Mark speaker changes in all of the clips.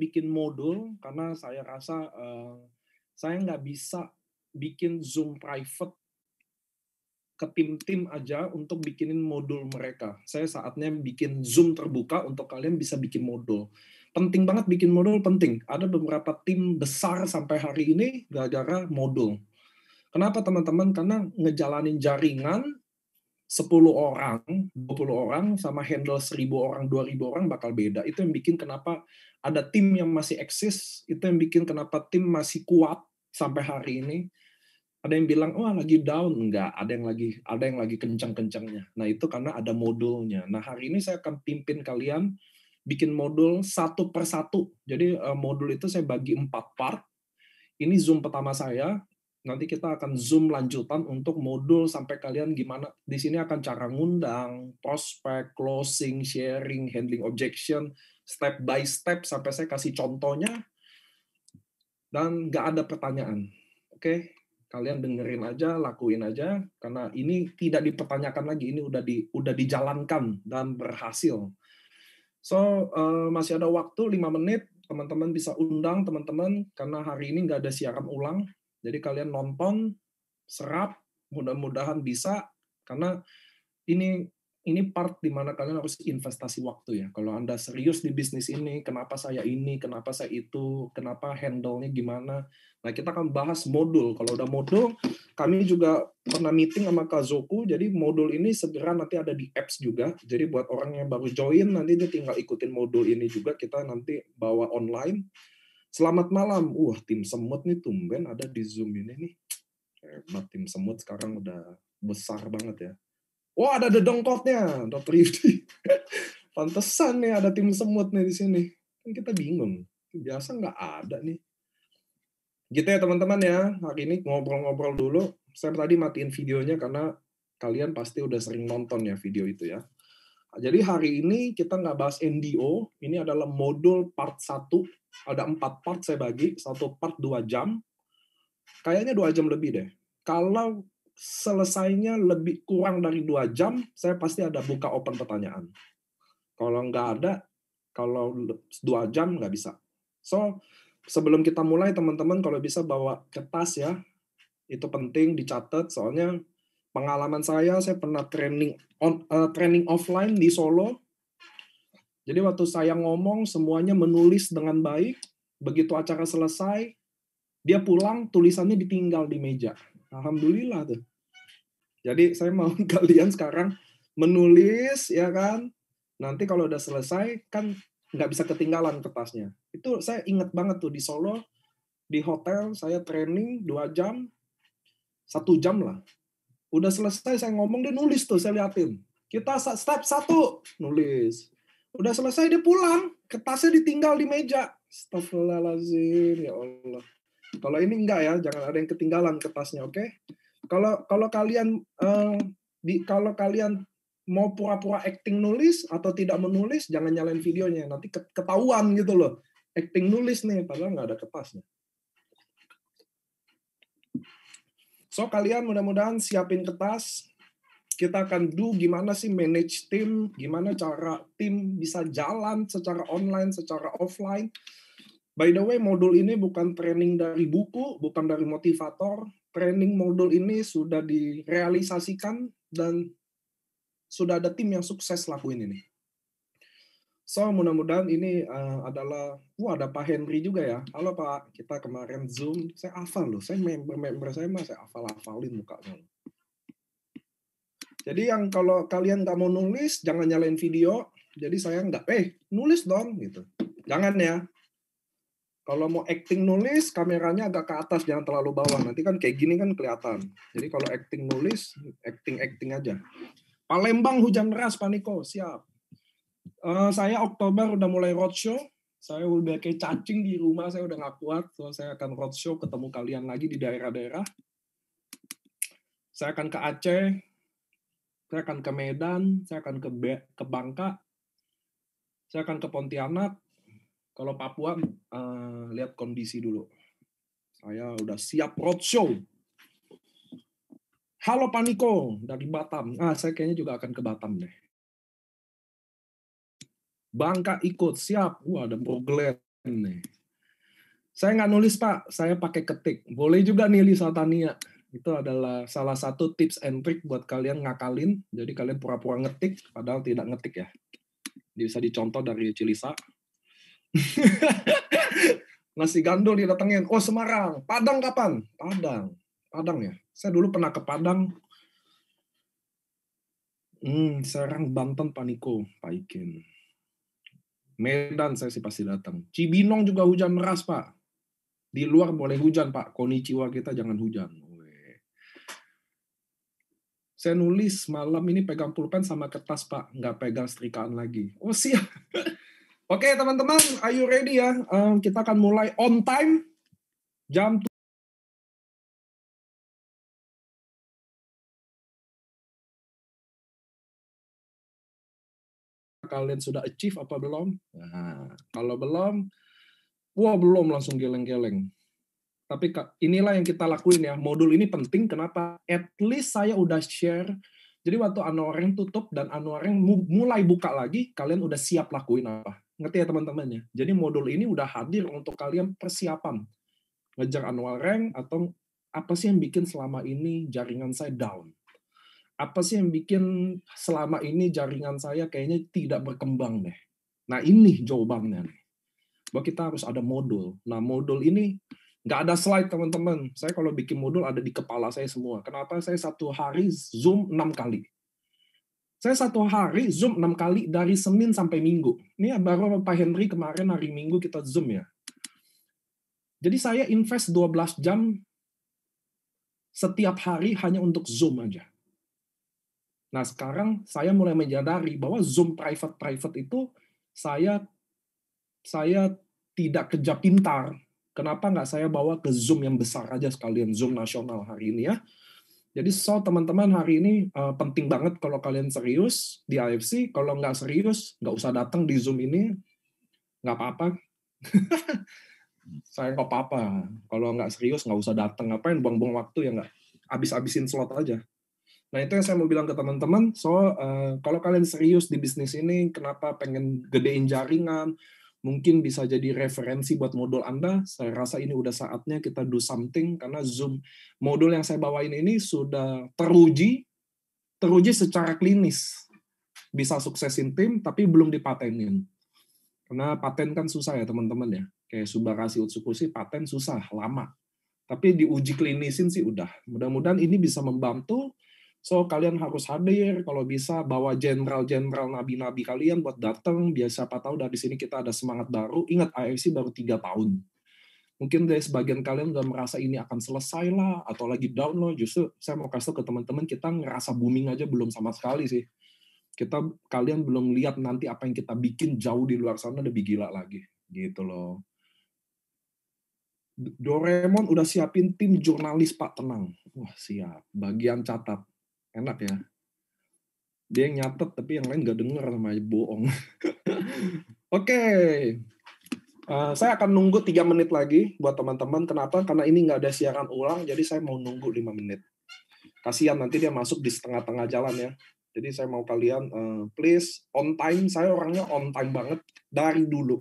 Speaker 1: bikin modul karena saya rasa saya nggak bisa bikin Zoom private ke tim-tim aja untuk bikinin modul mereka. Saya saatnya bikin Zoom terbuka untuk kalian bisa bikin modul. Penting banget bikin modul, penting. Ada beberapa tim besar sampai hari ini gara-gara modul. Kenapa teman-teman? Karena ngejalanin jaringan 10 orang, 20 orang, sama handle 1000 orang, 2000 orang bakal beda. Itu yang bikin kenapa ada tim yang masih eksis, itu yang bikin kenapa tim masih kuat sampai hari ini. Ada yang bilang, wah lagi down. Enggak, ada yang lagi kencang-kencangnya. Nah itu karena ada modulnya. Nah hari ini saya akan pimpin kalian bikin modul satu per satu. Jadi modul itu saya bagi 4 part. Ini Zoom pertama saya. Nanti kita akan Zoom lanjutan untuk modul sampai kalian gimana. Di sini akan cara ngundang, prospek, closing, sharing, handling objection, step by step sampai saya kasih contohnya. Dan nggak ada pertanyaan. Oke? Kalian dengerin aja, lakuin aja, karena ini tidak dipertanyakan lagi, ini udah dijalankan dan berhasil. So, masih ada waktu 5 menit, teman-teman bisa undang teman-teman, karena hari ini nggak ada siaran ulang, jadi kalian nonton, serap, mudah-mudahan bisa, karena ini part di mana kalian harus investasi waktu ya. Kalau Anda serius di bisnis ini, kenapa saya ini, kenapa saya itu, kenapa handle-nya gimana. Nah, kita akan bahas modul. Kalau udah modul, kami juga pernah meeting sama Kak Zoku, jadi modul ini segera nanti ada di apps juga. Jadi buat orang yang baru join, nanti dia tinggal ikutin modul ini juga, kita nanti bawa online. Selamat malam. Tim semut nih tumben ada di Zoom ini nih. Hebat, tim semut sekarang udah besar banget ya. Oh, ada dedongkotnya, Dr. Yudi. Pantesan nih ada tim semut nih di sini. Kan kita bingung. Biasa nggak ada nih. Gitu ya teman-teman ya. Hari ini ngobrol-ngobrol dulu. Saya tadi matiin videonya karena kalian pasti udah sering nonton ya video itu ya. Jadi hari ini kita nggak bahas NDO. Ini adalah modul part 1. Ada 4 part saya bagi. 1 part 2 jam. Kayaknya 2 jam lebih deh. Kalau selesainya lebih kurang dari 2 jam, saya pasti ada buka open pertanyaan. Kalau nggak ada, kalau 2 jam nggak bisa. So, sebelum kita mulai, teman-teman kalau bisa bawa kertas ya, itu penting dicatat, soalnya pengalaman saya pernah training offline di Solo. Jadi waktu saya ngomong, semuanya menulis dengan baik, begitu acara selesai, dia pulang, tulisannya ditinggal di meja. Alhamdulillah tuh. Jadi saya mau kalian sekarang menulis, ya kan? Nanti kalau udah selesai, kan nggak bisa ketinggalan kertasnya. Itu saya ingat banget tuh di Solo, di hotel, saya training 2 jam, 1 jam lah. Udah selesai saya ngomong, dia nulis tuh, saya liatin. Kita step 1, nulis. Udah selesai, dia pulang, kertasnya ditinggal di meja. Astagfirullahaladzim, ya Allah. Kalau ini enggak ya, jangan ada yang ketinggalan kertasnya, oke? Kalau kalian kalau kalian mau pura-pura acting nulis atau tidak menulis, jangan nyalain videonya, nanti ketahuan gitu loh. Acting nulis nih, padahal nggak ada kertasnya. So kalian mudah-mudahan siapin kertas. Kita akan gimana sih manage tim, gimana cara tim bisa jalan secara online, secara offline. By the way, modul ini bukan training dari buku, bukan dari motivator. Training modul ini sudah direalisasikan dan sudah ada tim yang sukses lakuin ini. So, mudah-mudahan ini adalah, ada Pak Henry juga ya. Halo Pak, kita kemarin Zoom, saya hafal loh. Saya member saya hafal-hafalin mukanya. Jadi yang kalau kalian nggak mau nulis, jangan nyalain video. Jadi saya nggak, nulis dong gitu. Jangan ya. Kalau mau acting nulis, kameranya agak ke atas, jangan terlalu bawah. Nanti kan kayak gini kan kelihatan. Jadi kalau acting nulis, acting aja. Palembang hujan deras, Pak Niko, siap. Saya Oktober udah mulai roadshow. Saya udah kayak cacing di rumah, saya udah nggak kuat. So, saya akan roadshow, ketemu kalian lagi di daerah-daerah. Saya akan ke Aceh, saya akan ke Medan, saya akan ke Bangka, saya akan ke Pontianak. Kalau Papua, lihat kondisi dulu. Saya udah siap roadshow. Halo Pak Niko, dari Batam. Saya kayaknya juga akan ke Batam deh. Bangka ikut, siap. Ada Bro Glenn. nih. Saya nggak nulis, Pak. Saya pakai ketik. Boleh juga nih, Lisa Tania. Itu adalah salah satu tips and trick buat kalian ngakalin. Jadi kalian pura-pura ngetik, padahal tidak ngetik ya. Bisa dicontoh dari Cilisa. Nasi gandul didatengin. Oh, Semarang. Padang kapan? Padang. Padang ya. Saya dulu pernah ke Padang. Serang, Banten, Pak Niko, Pak Ikin. Medan saya sih pasti datang. Cibinong juga hujan deras, Pak. Di luar boleh hujan, Pak. Konnichiwa kita jangan hujan. Saya nulis malam ini pegang pulpen sama kertas, Pak. Nggak pegang setrikaan lagi. Oh, siap. Oke, teman-teman. Are you ready ya? Kita akan mulai on time. Jam kalian sudah achieve apa belum? Nah, kalau belum, wah belum langsung geleng-geleng. Tapi inilah yang kita lakuin ya. Modul ini penting. Kenapa? At least saya udah share. Jadi waktu Anuareng tutup dan Anuareng mulai buka lagi, kalian udah siap lakuin apa. Ngerti ya teman-teman ya? Jadi modul ini udah hadir untuk kalian persiapan. Ngejar Anuareng atau apa sih yang bikin selama ini jaringan saya down? Apa sih yang bikin selama ini jaringan saya kayaknya tidak berkembang deh? Nah ini jawabannya nih. Bahwa kita harus ada modul. Nah modul ini nggak ada slide teman-teman. Saya kalau bikin modul ada di kepala saya semua. Kenapa saya satu hari Zoom 6 kali? Saya satu hari Zoom 6 kali dari Senin sampai Minggu. Ini baru Pak Henry kemarin hari Minggu kita Zoom ya. Jadi saya invest 12 jam setiap hari hanya untuk Zoom aja. Nah sekarang saya mulai menyadari bahwa Zoom private itu saya tidak kerja pintar. Kenapa nggak saya bawa ke Zoom yang besar aja sekalian, Zoom nasional hari ini ya. Jadi teman-teman hari ini penting banget kalau kalian serius di AFC. Kalau nggak serius, nggak usah datang di Zoom ini. Nggak apa-apa. Saya nggak apa-apa. Kalau nggak serius, nggak usah datang. Ngapain buang-buang waktu ya nggak? Habis-habisin slot aja. Nah itu yang saya mau bilang ke teman-teman. Kalau kalian serius di bisnis ini, kenapa pengen gedein jaringan, mungkin bisa jadi referensi buat modul Anda. Saya rasa ini udah saatnya kita do something, karena Zoom modul yang saya bawain ini sudah teruji secara klinis. Bisa suksesin tim, tapi belum dipatenin. Karena paten kan susah ya teman-teman ya. Kayak Subarashi Utsukushi, paten susah, lama. Tapi diuji klinisin sih udah. Mudah-mudahan ini bisa membantu. So, kalian harus hadir, kalau bisa bawa jenderal-jenderal nabi-nabi kalian buat datang, biar siapa tahu dari sini kita ada semangat baru. Ingat, AFC baru 3 tahun. Mungkin dari sebagian kalian udah merasa ini akan selesai lah, atau lagi down loh. Justru saya mau kasih ke teman-teman, kita ngerasa booming aja belum sama sekali sih. Kalian belum lihat nanti apa yang kita bikin jauh di luar sana lebih gila lagi. Gitu loh. Doraemon udah siapin tim jurnalis, Pak, tenang. Wah, siap. Bagian catat. Enak ya. Dia yang nyatet, tapi yang lain nggak denger, sama bohong. Oke. Saya akan nunggu 3 menit lagi buat teman-teman. Kenapa? Karena ini nggak ada siaran ulang, jadi saya mau nunggu 5 menit. Kasihan nanti dia masuk di setengah-tengah jalan ya. Jadi saya mau kalian, please, on time. Saya orangnya on time banget dari dulu.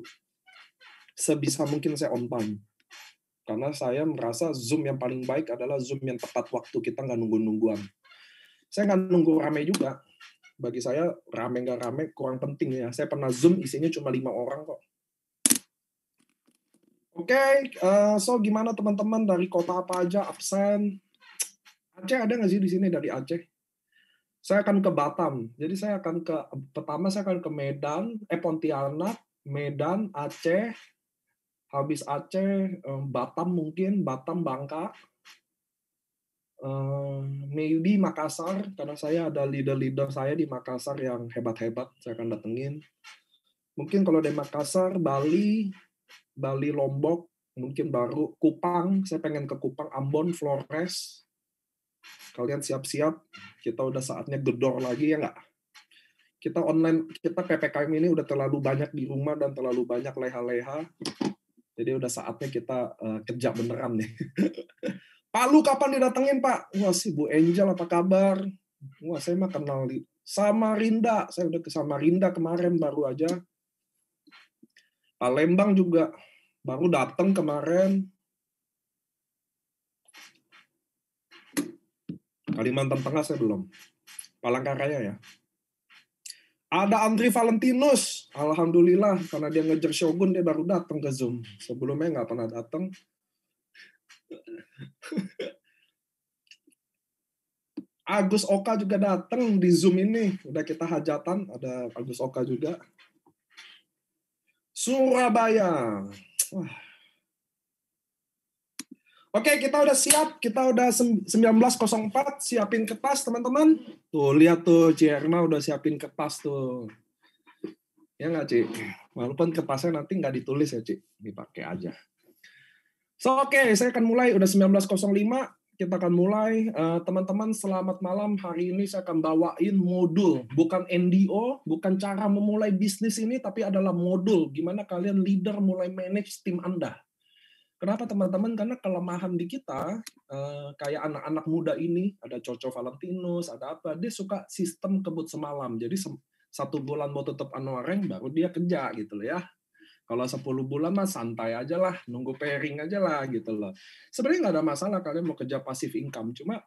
Speaker 1: Sebisa mungkin saya on time. Karena saya merasa Zoom yang paling baik adalah Zoom yang tepat waktu, kita nggak nunggu-nungguan. Saya nggak nunggu rame juga. Bagi saya, rame nggak rame kurang penting ya. Saya pernah Zoom isinya cuma 5 orang kok. Oke, so gimana teman-teman dari kota apa aja absen? Aceh ada nggak sih di sini dari Aceh? Saya akan ke Batam. Jadi pertama saya akan ke Medan, Pontianak, Medan, Aceh, habis Aceh, Batam mungkin, Batam, Bangka, maybe Makassar, karena saya ada leader-leader saya di Makassar yang hebat-hebat, saya akan datengin. Mungkin kalau dari Makassar, Bali, Lombok, mungkin baru Kupang, saya pengen ke Kupang, Ambon, Flores. Kalian siap-siap, kita udah saatnya gedor lagi ya nggak? Kita online, kita PPKM ini udah terlalu banyak di rumah dan terlalu banyak leha-leha. Jadi udah saatnya kita kerja beneran nih. Pak Lu kapan didatengin Pak? Wah si Bu Angel apa kabar? Wah saya mah kenal di Samarinda. Saya udah ke Samarinda kemarin baru aja. Palembang juga. Baru datang kemarin. Kalimantan Tengah saya belum. Palangkaraya ya. Ada Andri Valentinus. Alhamdulillah, karena dia ngejar Shogun, dia baru datang ke Zoom. Sebelumnya nggak pernah datang. Agus Oka juga datang di Zoom ini. Udah kita hajatan, ada Agus Oka juga. Surabaya. Wah. Oke, kita udah siap. Kita udah 19.04. Siapin kertas, teman-teman. Tuh, lihat tuh, Cierna udah siapin kertas tuh. Ya nggak, Ci? Walaupun kertasnya nanti nggak ditulis ya, Ci. Dipakai aja. Oke, saya akan mulai. Udah 19.05. Kita akan mulai. Teman-teman, selamat malam. Hari ini saya akan bawain modul. Bukan NDO, bukan cara memulai bisnis ini, tapi adalah modul. Gimana kalian leader mulai manage tim Anda. Kenapa teman-teman? Karena kelemahan di kita, kayak anak-anak muda ini, ada Coco Valentinus, ada apa, dia suka sistem kebut semalam. Jadi 1 bulan mau tutup anuareng, baru dia kerja gitu loh ya. Kalau 10 bulan mah santai aja lah, nunggu pairing aja lah gitu loh. Sebenarnya nggak ada masalah kalian mau kerja passive income, cuma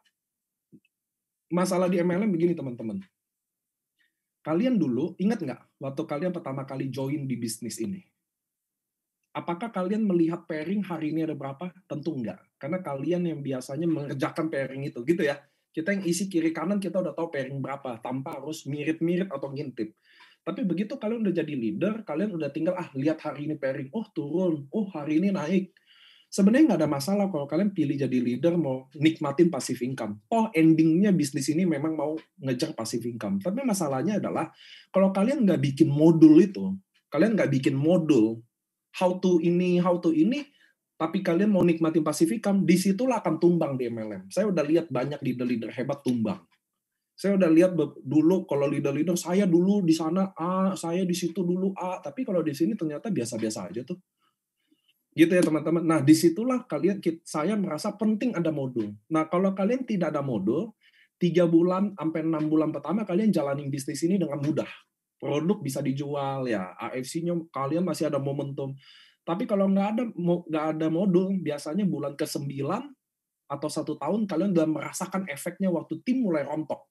Speaker 1: masalah di MLM begini teman-teman. Kalian dulu, ingat nggak, waktu kalian pertama kali join di bisnis ini? Apakah kalian melihat pairing hari ini ada berapa? Tentu enggak. Karena kalian yang biasanya mengerjakan pairing itu, gitu ya. Kita yang isi kiri kanan, kita udah tahu pairing berapa, tanpa harus mirip-mirip atau ngintip. Tapi begitu kalian udah jadi leader, kalian udah tinggal, lihat hari ini pairing, oh turun, oh hari ini naik. Sebenarnya nggak ada masalah kalau kalian pilih jadi leader, mau nikmatin passive income. Oh, endingnya bisnis ini memang mau ngejar passive income. Tapi masalahnya adalah, kalau kalian nggak bikin modul itu, kalian nggak bikin modul, how to ini, tapi kalian mau nikmatin passive income, disitulah akan tumbang di MLM. Saya udah lihat banyak leader-leader hebat tumbang. Saya udah lihat dulu kalau leader-leader, saya dulu di sana A, saya di situ dulu A, tapi kalau di sini ternyata biasa-biasa aja tuh. Gitu ya teman-teman. Nah, disitulah saya merasa penting ada modul. Nah, kalau kalian tidak ada modul, 3 bulan sampai 6 bulan pertama kalian jalanin bisnis ini dengan mudah. Produk bisa dijual ya, AFC-nya kalian masih ada momentum. Tapi kalau nggak ada modul, biasanya bulan ke-9 atau 1 tahun kalian udah merasakan efeknya waktu tim mulai rontok.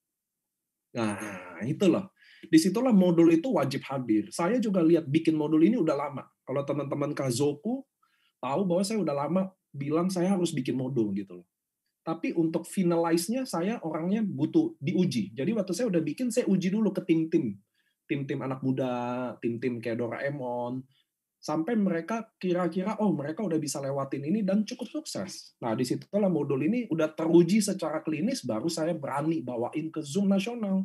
Speaker 1: Nah, itu loh. Disitulah modul itu wajib hadir. Saya juga lihat bikin modul ini udah lama. Kalau teman-teman Kazoku tahu bahwa saya udah lama bilang saya harus bikin modul gitu loh. Tapi untuk finalize-nya saya orangnya butuh diuji. Jadi waktu saya udah bikin, saya uji dulu ke tim-tim. Tim-tim anak muda, tim-tim kayak Doraemon, sampai mereka kira-kira, oh mereka udah bisa lewatin ini dan cukup sukses. Nah, disitulah modul ini udah teruji secara klinis, baru saya berani bawain ke Zoom nasional.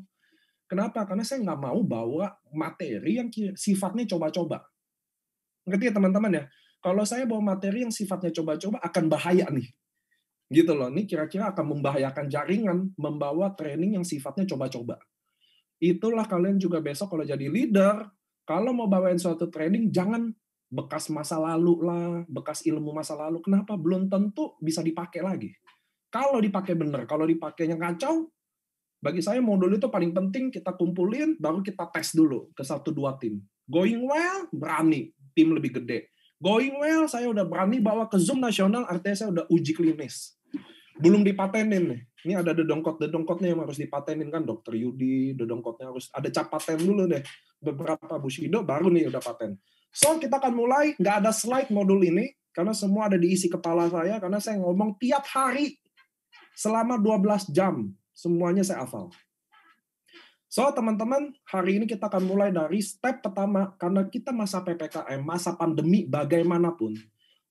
Speaker 1: Kenapa? Karena saya nggak mau bawa materi yang sifatnya coba-coba. Ngerti ya teman-teman ya? Kalau saya bawa materi yang sifatnya coba-coba akan bahaya nih. Gitu loh, ini kira-kira akan membahayakan jaringan, membawa training yang sifatnya coba-coba. Itulah kalian juga besok kalau jadi leader, kalau mau bawain suatu training, jangan bekas masa lalu lah, bekas ilmu masa lalu. Kenapa? Belum tentu bisa dipakai lagi. Kalau dipakai benar, kalau dipakainya kacau, bagi saya modul itu paling penting kita kumpulin, baru kita tes dulu ke 1-2 tim. Going well, berani, tim lebih gede. Going well, saya udah berani bawa ke Zoom nasional, artinya saya udah uji klinis. Belum dipatenin nih. Ini ada dedongkotnya yang harus dipatenin kan, Dokter Yudi, dedongkotnya harus ada cap paten dulu deh. Beberapa Bushido baru nih udah paten. So, kita akan mulai, nggak ada slide modul ini, karena semua ada di isi kepala saya, karena saya ngomong tiap hari, selama 12 jam, semuanya saya hafal. So, teman-teman, hari ini kita akan mulai dari step pertama, karena kita masa PPKM, masa pandemi, bagaimanapun,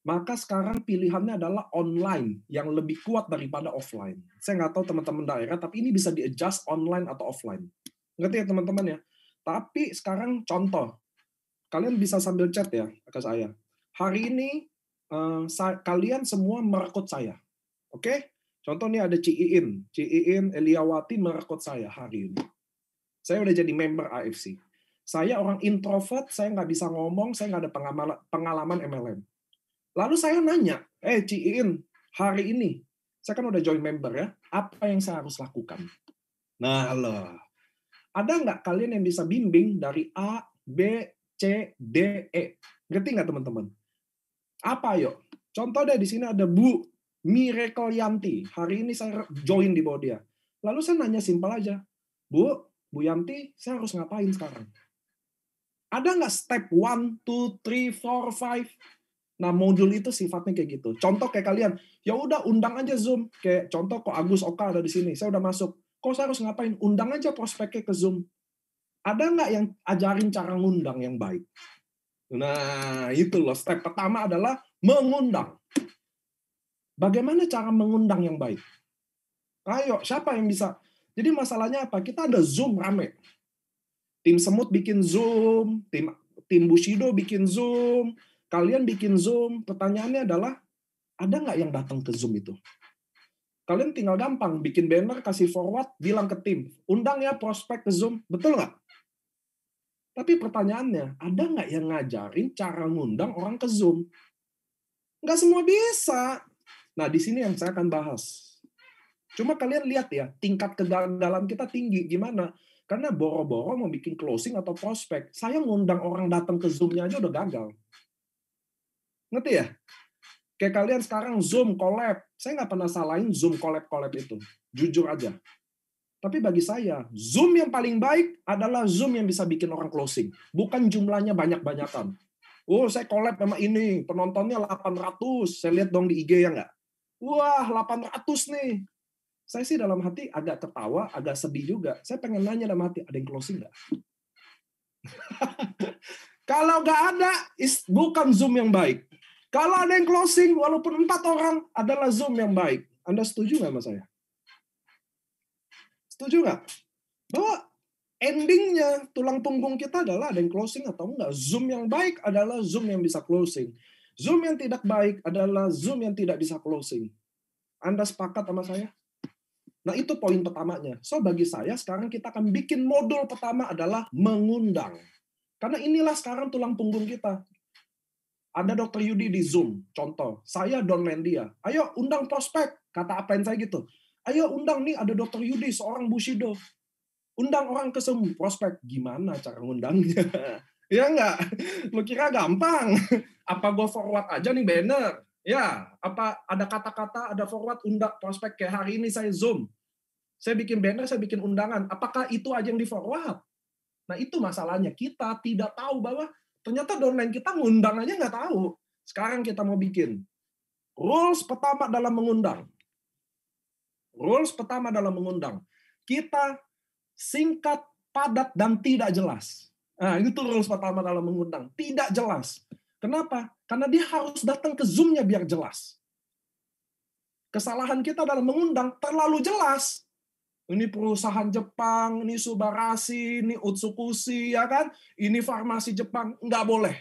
Speaker 1: maka sekarang pilihannya adalah online yang lebih kuat daripada offline. Saya nggak tahu teman-teman daerah, tapi ini bisa di-adjust online atau offline. Ngerti ya teman-teman ya? Tapi sekarang contoh, kalian bisa sambil chat ya ke saya. Hari ini kalian semua merekrut saya. Oke? Contoh nih ada Ciin Eliawati merekrut saya hari ini. Saya udah jadi member AFC. Saya orang introvert, saya nggak bisa ngomong, saya nggak ada pengalaman MLM. Lalu saya nanya, Ciin, hari ini, saya kan udah join member ya, apa yang saya harus lakukan? Nah, loh. Ada nggak kalian yang bisa bimbing dari A, B, C, D, E? Ngerti nggak teman-teman? Apa yuk? Contoh deh, di sini ada Bu Miracle Yanti. Hari ini saya join di bawah dia. Lalu saya nanya simpel aja, Bu Yanti, saya harus ngapain sekarang? Ada nggak step 1, 2, 3, 4, 5? Nah, modul itu sifatnya kayak gitu. Contoh kayak kalian, ya udah undang aja Zoom. Kayak contoh kok Agus Oka ada di sini, saya udah masuk. Kok saya harus ngapain? Undang aja prospeknya ke Zoom. Ada nggak yang ajarin cara ngundang yang baik? Nah, itu loh. Step pertama adalah mengundang. Bagaimana cara mengundang yang baik? Ayo, siapa yang bisa? Jadi masalahnya apa? Kita ada Zoom rame. Tim Semut bikin Zoom, tim Bushido bikin Zoom, kalian bikin Zoom. Pertanyaannya adalah, ada nggak yang datang ke Zoom itu? Kalian tinggal gampang, bikin banner, kasih forward, bilang ke tim, undang ya prospek ke Zoom. Betul nggak? Tapi pertanyaannya, ada nggak yang ngajarin cara ngundang orang ke Zoom? Nggak semua bisa. Nah, di sini yang saya akan bahas. Cuma kalian lihat ya, tingkat kegagalan kita tinggi. Gimana? Karena boro-boro mau bikin closing atau prospek. Saya ngundang orang datang ke Zoom-nya aja udah gagal. Ngerti ya? Kayak kalian sekarang Zoom collab. Saya nggak pernah salahin Zoom collab-collab itu. Jujur aja. Tapi bagi saya, Zoom yang paling baik adalah Zoom yang bisa bikin orang closing. Bukan jumlahnya banyak-banyakan. Oh, saya collab sama ini. Penontonnya 800. Saya lihat dong di IG ya nggak? Wah, 800 nih. Saya sih dalam hati agak ketawa, agak sedih juga. Saya pengen nanya dalam hati, ada yang closing nggak? Kalau nggak ada, bukan Zoom yang baik. Kalau ada yang closing, walaupun 4 orang, adalah Zoom yang baik. Anda setuju nggak sama saya? Setuju nggak? Bahwa endingnya, tulang punggung kita adalah ada yang closing atau enggak. Zoom yang baik adalah Zoom yang bisa closing. Zoom yang tidak baik adalah Zoom yang tidak bisa closing. Anda sepakat sama saya? Nah, itu poin pertamanya. So, bagi saya, sekarang kita akan bikin modul pertama adalah mengundang. Karena inilah sekarang tulang punggung kita. Ada Dr. Yudi di Zoom, contoh. Saya downline dia. Ayo, undang prospek. Kata apain saya gitu. Ayo, undang nih, ada Dr. Yudi, seorang Bushido. Undang orang ke Zoom, prospek. Gimana cara ngundangnya? Ya nggak? Lu kira gampang? Apa gue forward aja nih banner? Ya, apa ada kata-kata, ada forward, undang prospek. Kayak hari ini saya Zoom. Saya bikin banner, saya bikin undangan. Apakah itu aja yang di-forward? Nah, itu masalahnya. Kita tidak tahu bahwa ternyata downline kita ngundang aja nggak tahu. Sekarang kita mau bikin. Rules pertama dalam mengundang. Rules pertama dalam mengundang. Kita singkat, padat, dan tidak jelas. Nah, itu rules pertama dalam mengundang. Tidak jelas. Kenapa? Karena dia harus datang ke Zoom-nya biar jelas. Kesalahan kita dalam mengundang terlalu jelas. Ini perusahaan Jepang, ini Subarashi, ini Utsukushi, ya kan? Ini farmasi Jepang, nggak boleh.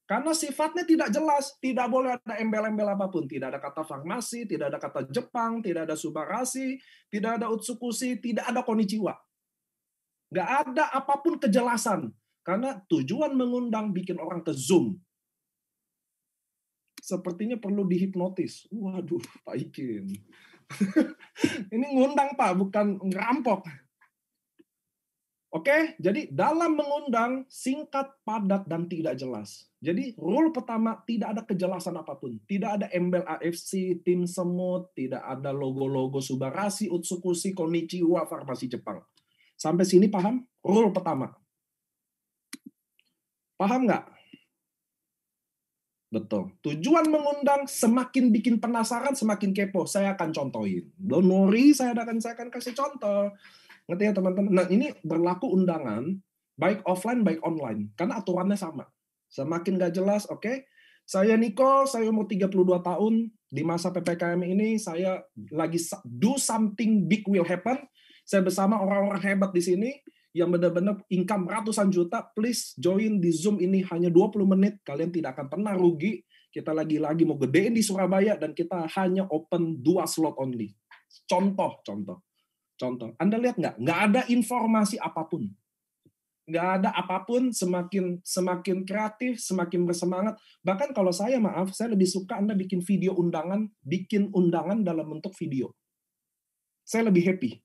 Speaker 1: Karena sifatnya tidak jelas, tidak boleh ada embel-embel apapun. Tidak ada kata farmasi, tidak ada kata Jepang, tidak ada Subarashi, tidak ada Utsukushi, tidak ada Konichiwa. Nggak ada apapun kejelasan. Karena tujuan mengundang bikin orang ke Zoom. Sepertinya perlu dihipnotis. Waduh, Pak Ikin. Ini ngundang, Pak, bukan ngerampok. Oke, jadi dalam mengundang singkat, padat, dan tidak jelas. Jadi rule pertama, tidak ada kejelasan apapun. Tidak ada embel AFC, tim semut, tidak ada logo-logo Subarashi, Utsukushi, Konichiwa, farmasi Jepang. Sampai sini paham? Rule pertama. Paham nggak? Betul. Tujuan mengundang semakin bikin penasaran, semakin kepo. Saya akan contohin. Don't worry, saya akan kasih contoh. Ngerti ya teman-teman? Nah, ini berlaku undangan, baik offline, baik online. Karena aturannya sama. Semakin nggak jelas, oke. Saya Niko, saya umur 32 tahun. Di masa PPKM ini, saya lagi do something big will happen. Saya bersama orang-orang hebat di sini, yang benar-benar income ratusan juta. Please join di Zoom ini hanya 20 menit. Kalian tidak akan pernah rugi. Kita lagi-lagi mau gedein di Surabaya, dan kita hanya open 2 slot only. Contoh. Anda lihat nggak? Nggak ada informasi apapun. Nggak ada apapun, semakin kreatif, semakin bersemangat. Bahkan kalau saya, maaf, saya lebih suka Anda bikin undangan dalam bentuk video. Saya lebih happy.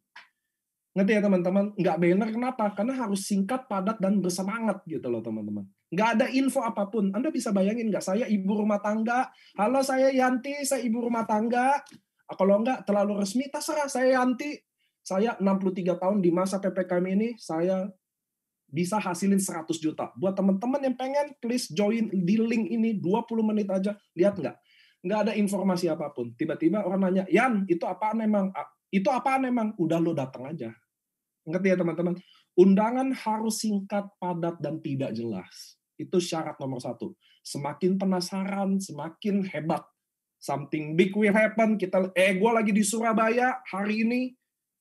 Speaker 1: Ngerti ya teman-teman? Nggak banner, kenapa? Karena harus singkat, padat, dan bersemangat gitu loh teman-teman. Nggak ada info apapun. Anda bisa bayangin nggak, saya ibu rumah tangga, halo saya Yanti, saya ibu rumah tangga. Kalau nggak terlalu resmi, terserah saya Yanti. Saya 63 tahun di masa PPKM ini, saya bisa hasilin 100 juta. Buat teman-teman yang pengen, please join di link ini, 20 menit aja. Lihat nggak? Nggak ada informasi apapun. Tiba-tiba orang nanya, Yan, itu apaan emang? Itu apaan emang? Udah lo datang aja. Ngerti ya teman-teman? Undangan harus singkat, padat, dan tidak jelas. Itu syarat nomor 1. Semakin penasaran, semakin hebat. Something big will happen. Gue lagi di Surabaya hari ini.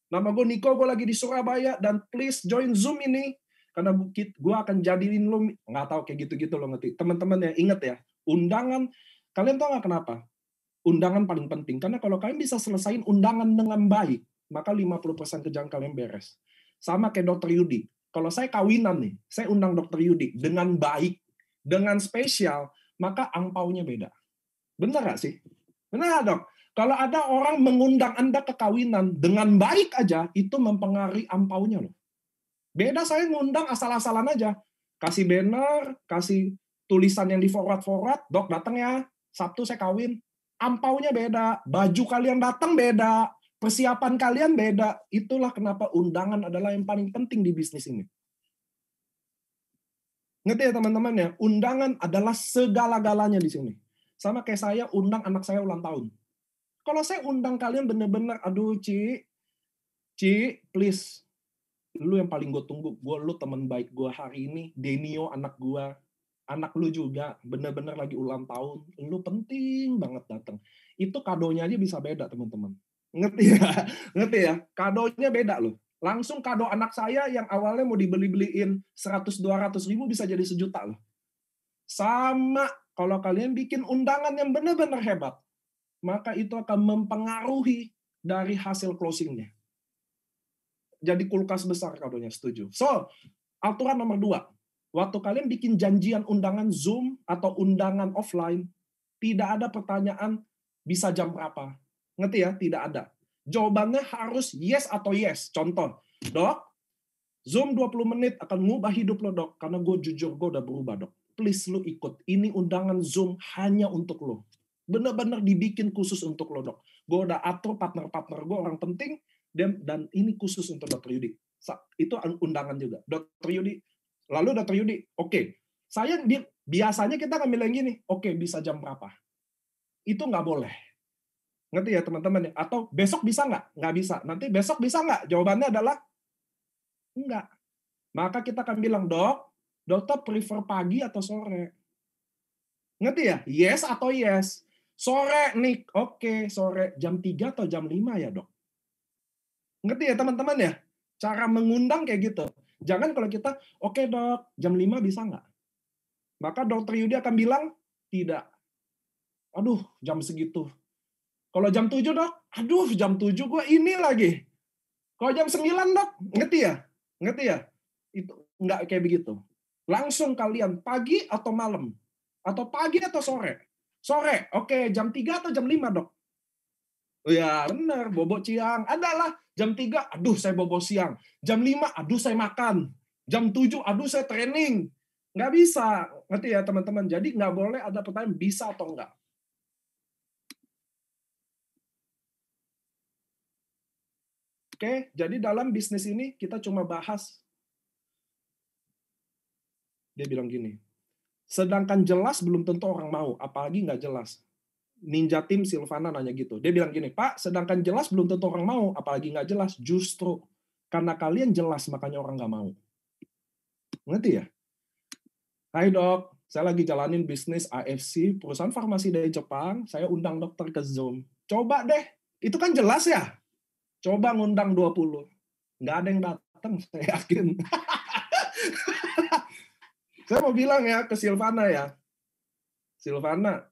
Speaker 1: Nama gue Niko, gue lagi di Surabaya. Dan please join Zoom ini. Karena gue akan jadiin lo, nggak tahu kayak gitu-gitu lo ngerti. Teman-teman ya, inget ya. Undangan, kalian tahu nggak kenapa? Undangan paling penting. Karena kalau kalian bisa selesaiin undangan dengan baik, maka 50% kerjaan kalian beres. Sama kayak Dokter Yudi. Kalau saya kawinan nih, saya undang Dokter Yudi dengan baik, dengan spesial, maka angpaunya beda. Benar nggak sih? Benar dok? Kalau ada orang mengundang Anda ke kawinan dengan baik aja, itu mempengaruhi angpaunya loh. Beda saya ngundang asal-asalan aja. Kasih banner, kasih tulisan yang di forward-forward, dok datang ya, Sabtu saya kawin. Ampaunya beda, baju kalian datang beda, persiapan kalian beda. Itulah kenapa undangan adalah yang paling penting di bisnis ini. Ngerti ya teman-teman ya? Undangan adalah segala-galanya di sini. Sama kayak saya undang anak saya ulang tahun. Kalau saya undang kalian bener-bener, aduh Ci, please, lu yang paling gue tunggu, lu teman baik gue hari ini, Denio anak gue, anak lu juga, bener-bener lagi ulang tahun, lu penting banget datang. Itu kadonya aja bisa beda teman-teman. Ngerti ya? Ngerti ya? Kadonya beda loh. Langsung kado anak saya yang awalnya mau dibeli-beliin 100-200 ribu bisa jadi 1 juta loh. Sama kalau kalian bikin undangan yang benar-benar hebat, maka itu akan mempengaruhi dari hasil closingnya. Jadi kulkas besar kadonya, setuju. So, aturan nomor 2. Waktu kalian bikin janjian undangan Zoom atau undangan offline, tidak ada pertanyaan bisa jam berapa. Ngerti ya? Tidak ada. Jawabannya harus yes atau yes. Contoh, dok, Zoom 20 menit akan ngubah hidup lo, dok. Karena gue jujur, gue udah berubah, dok. Please lo ikut. Ini undangan Zoom hanya untuk lo. Benar-benar dibikin khusus untuk lo, dok. Gue udah atur partner-partner gue, orang penting, dan ini khusus untuk Dr. Yudi. Itu undangan juga. Dr. Yudi, lalu Dr. Yudi, oke. Saya biasanya kita akan bilang gini, oke, bisa jam berapa? Itu nggak boleh. Ngerti ya teman-teman? Atau besok bisa nggak? Nggak bisa. Nanti besok bisa nggak? Jawabannya adalah enggak. Maka kita akan bilang, dokter prefer pagi atau sore? Ngerti ya? Yes atau yes? Sore nih, oke, sore. Jam 3 atau jam 5 ya, dok? Ngerti ya teman-teman ya? Cara mengundang kayak gitu. Jangan kalau kita, oke dok, jam 5 bisa nggak? Maka dokter Yudi akan bilang, tidak. Aduh, jam segitu. Kalau jam 7 dok, aduh jam 7 gue ini lagi. Kalau jam 9 dok, ngerti ya? Ngerti ya? Itu nggak kayak begitu. Langsung kalian pagi atau malam? Atau pagi atau sore? Sore, oke, jam 3 atau jam 5 dok? Oh ya benar, bobo siang. Adalah jam 3, aduh saya bobo siang. Jam 5, aduh saya makan. Jam 7, aduh saya training. Nggak bisa. Ngerti ya teman-teman? Jadi nggak boleh ada pertanyaan bisa atau enggak. Oke, jadi dalam bisnis ini kita cuma bahas. Dia bilang gini, sedangkan jelas belum tentu orang mau, apalagi nggak jelas. Ninja Tim Silvana nanya gitu. Dia bilang gini, Pak, sedangkan jelas belum tentu orang mau, apalagi nggak jelas. Justru karena kalian jelas, makanya orang nggak mau. Ngerti ya? Hai dok, saya lagi jalanin bisnis AFC, perusahaan farmasi dari Jepang, saya undang dokter ke Zoom. Coba deh, itu kan jelas ya? Coba ngundang 20. Nggak ada yang datang, saya yakin. Saya mau bilang ya ke Silvana ya, Silvana,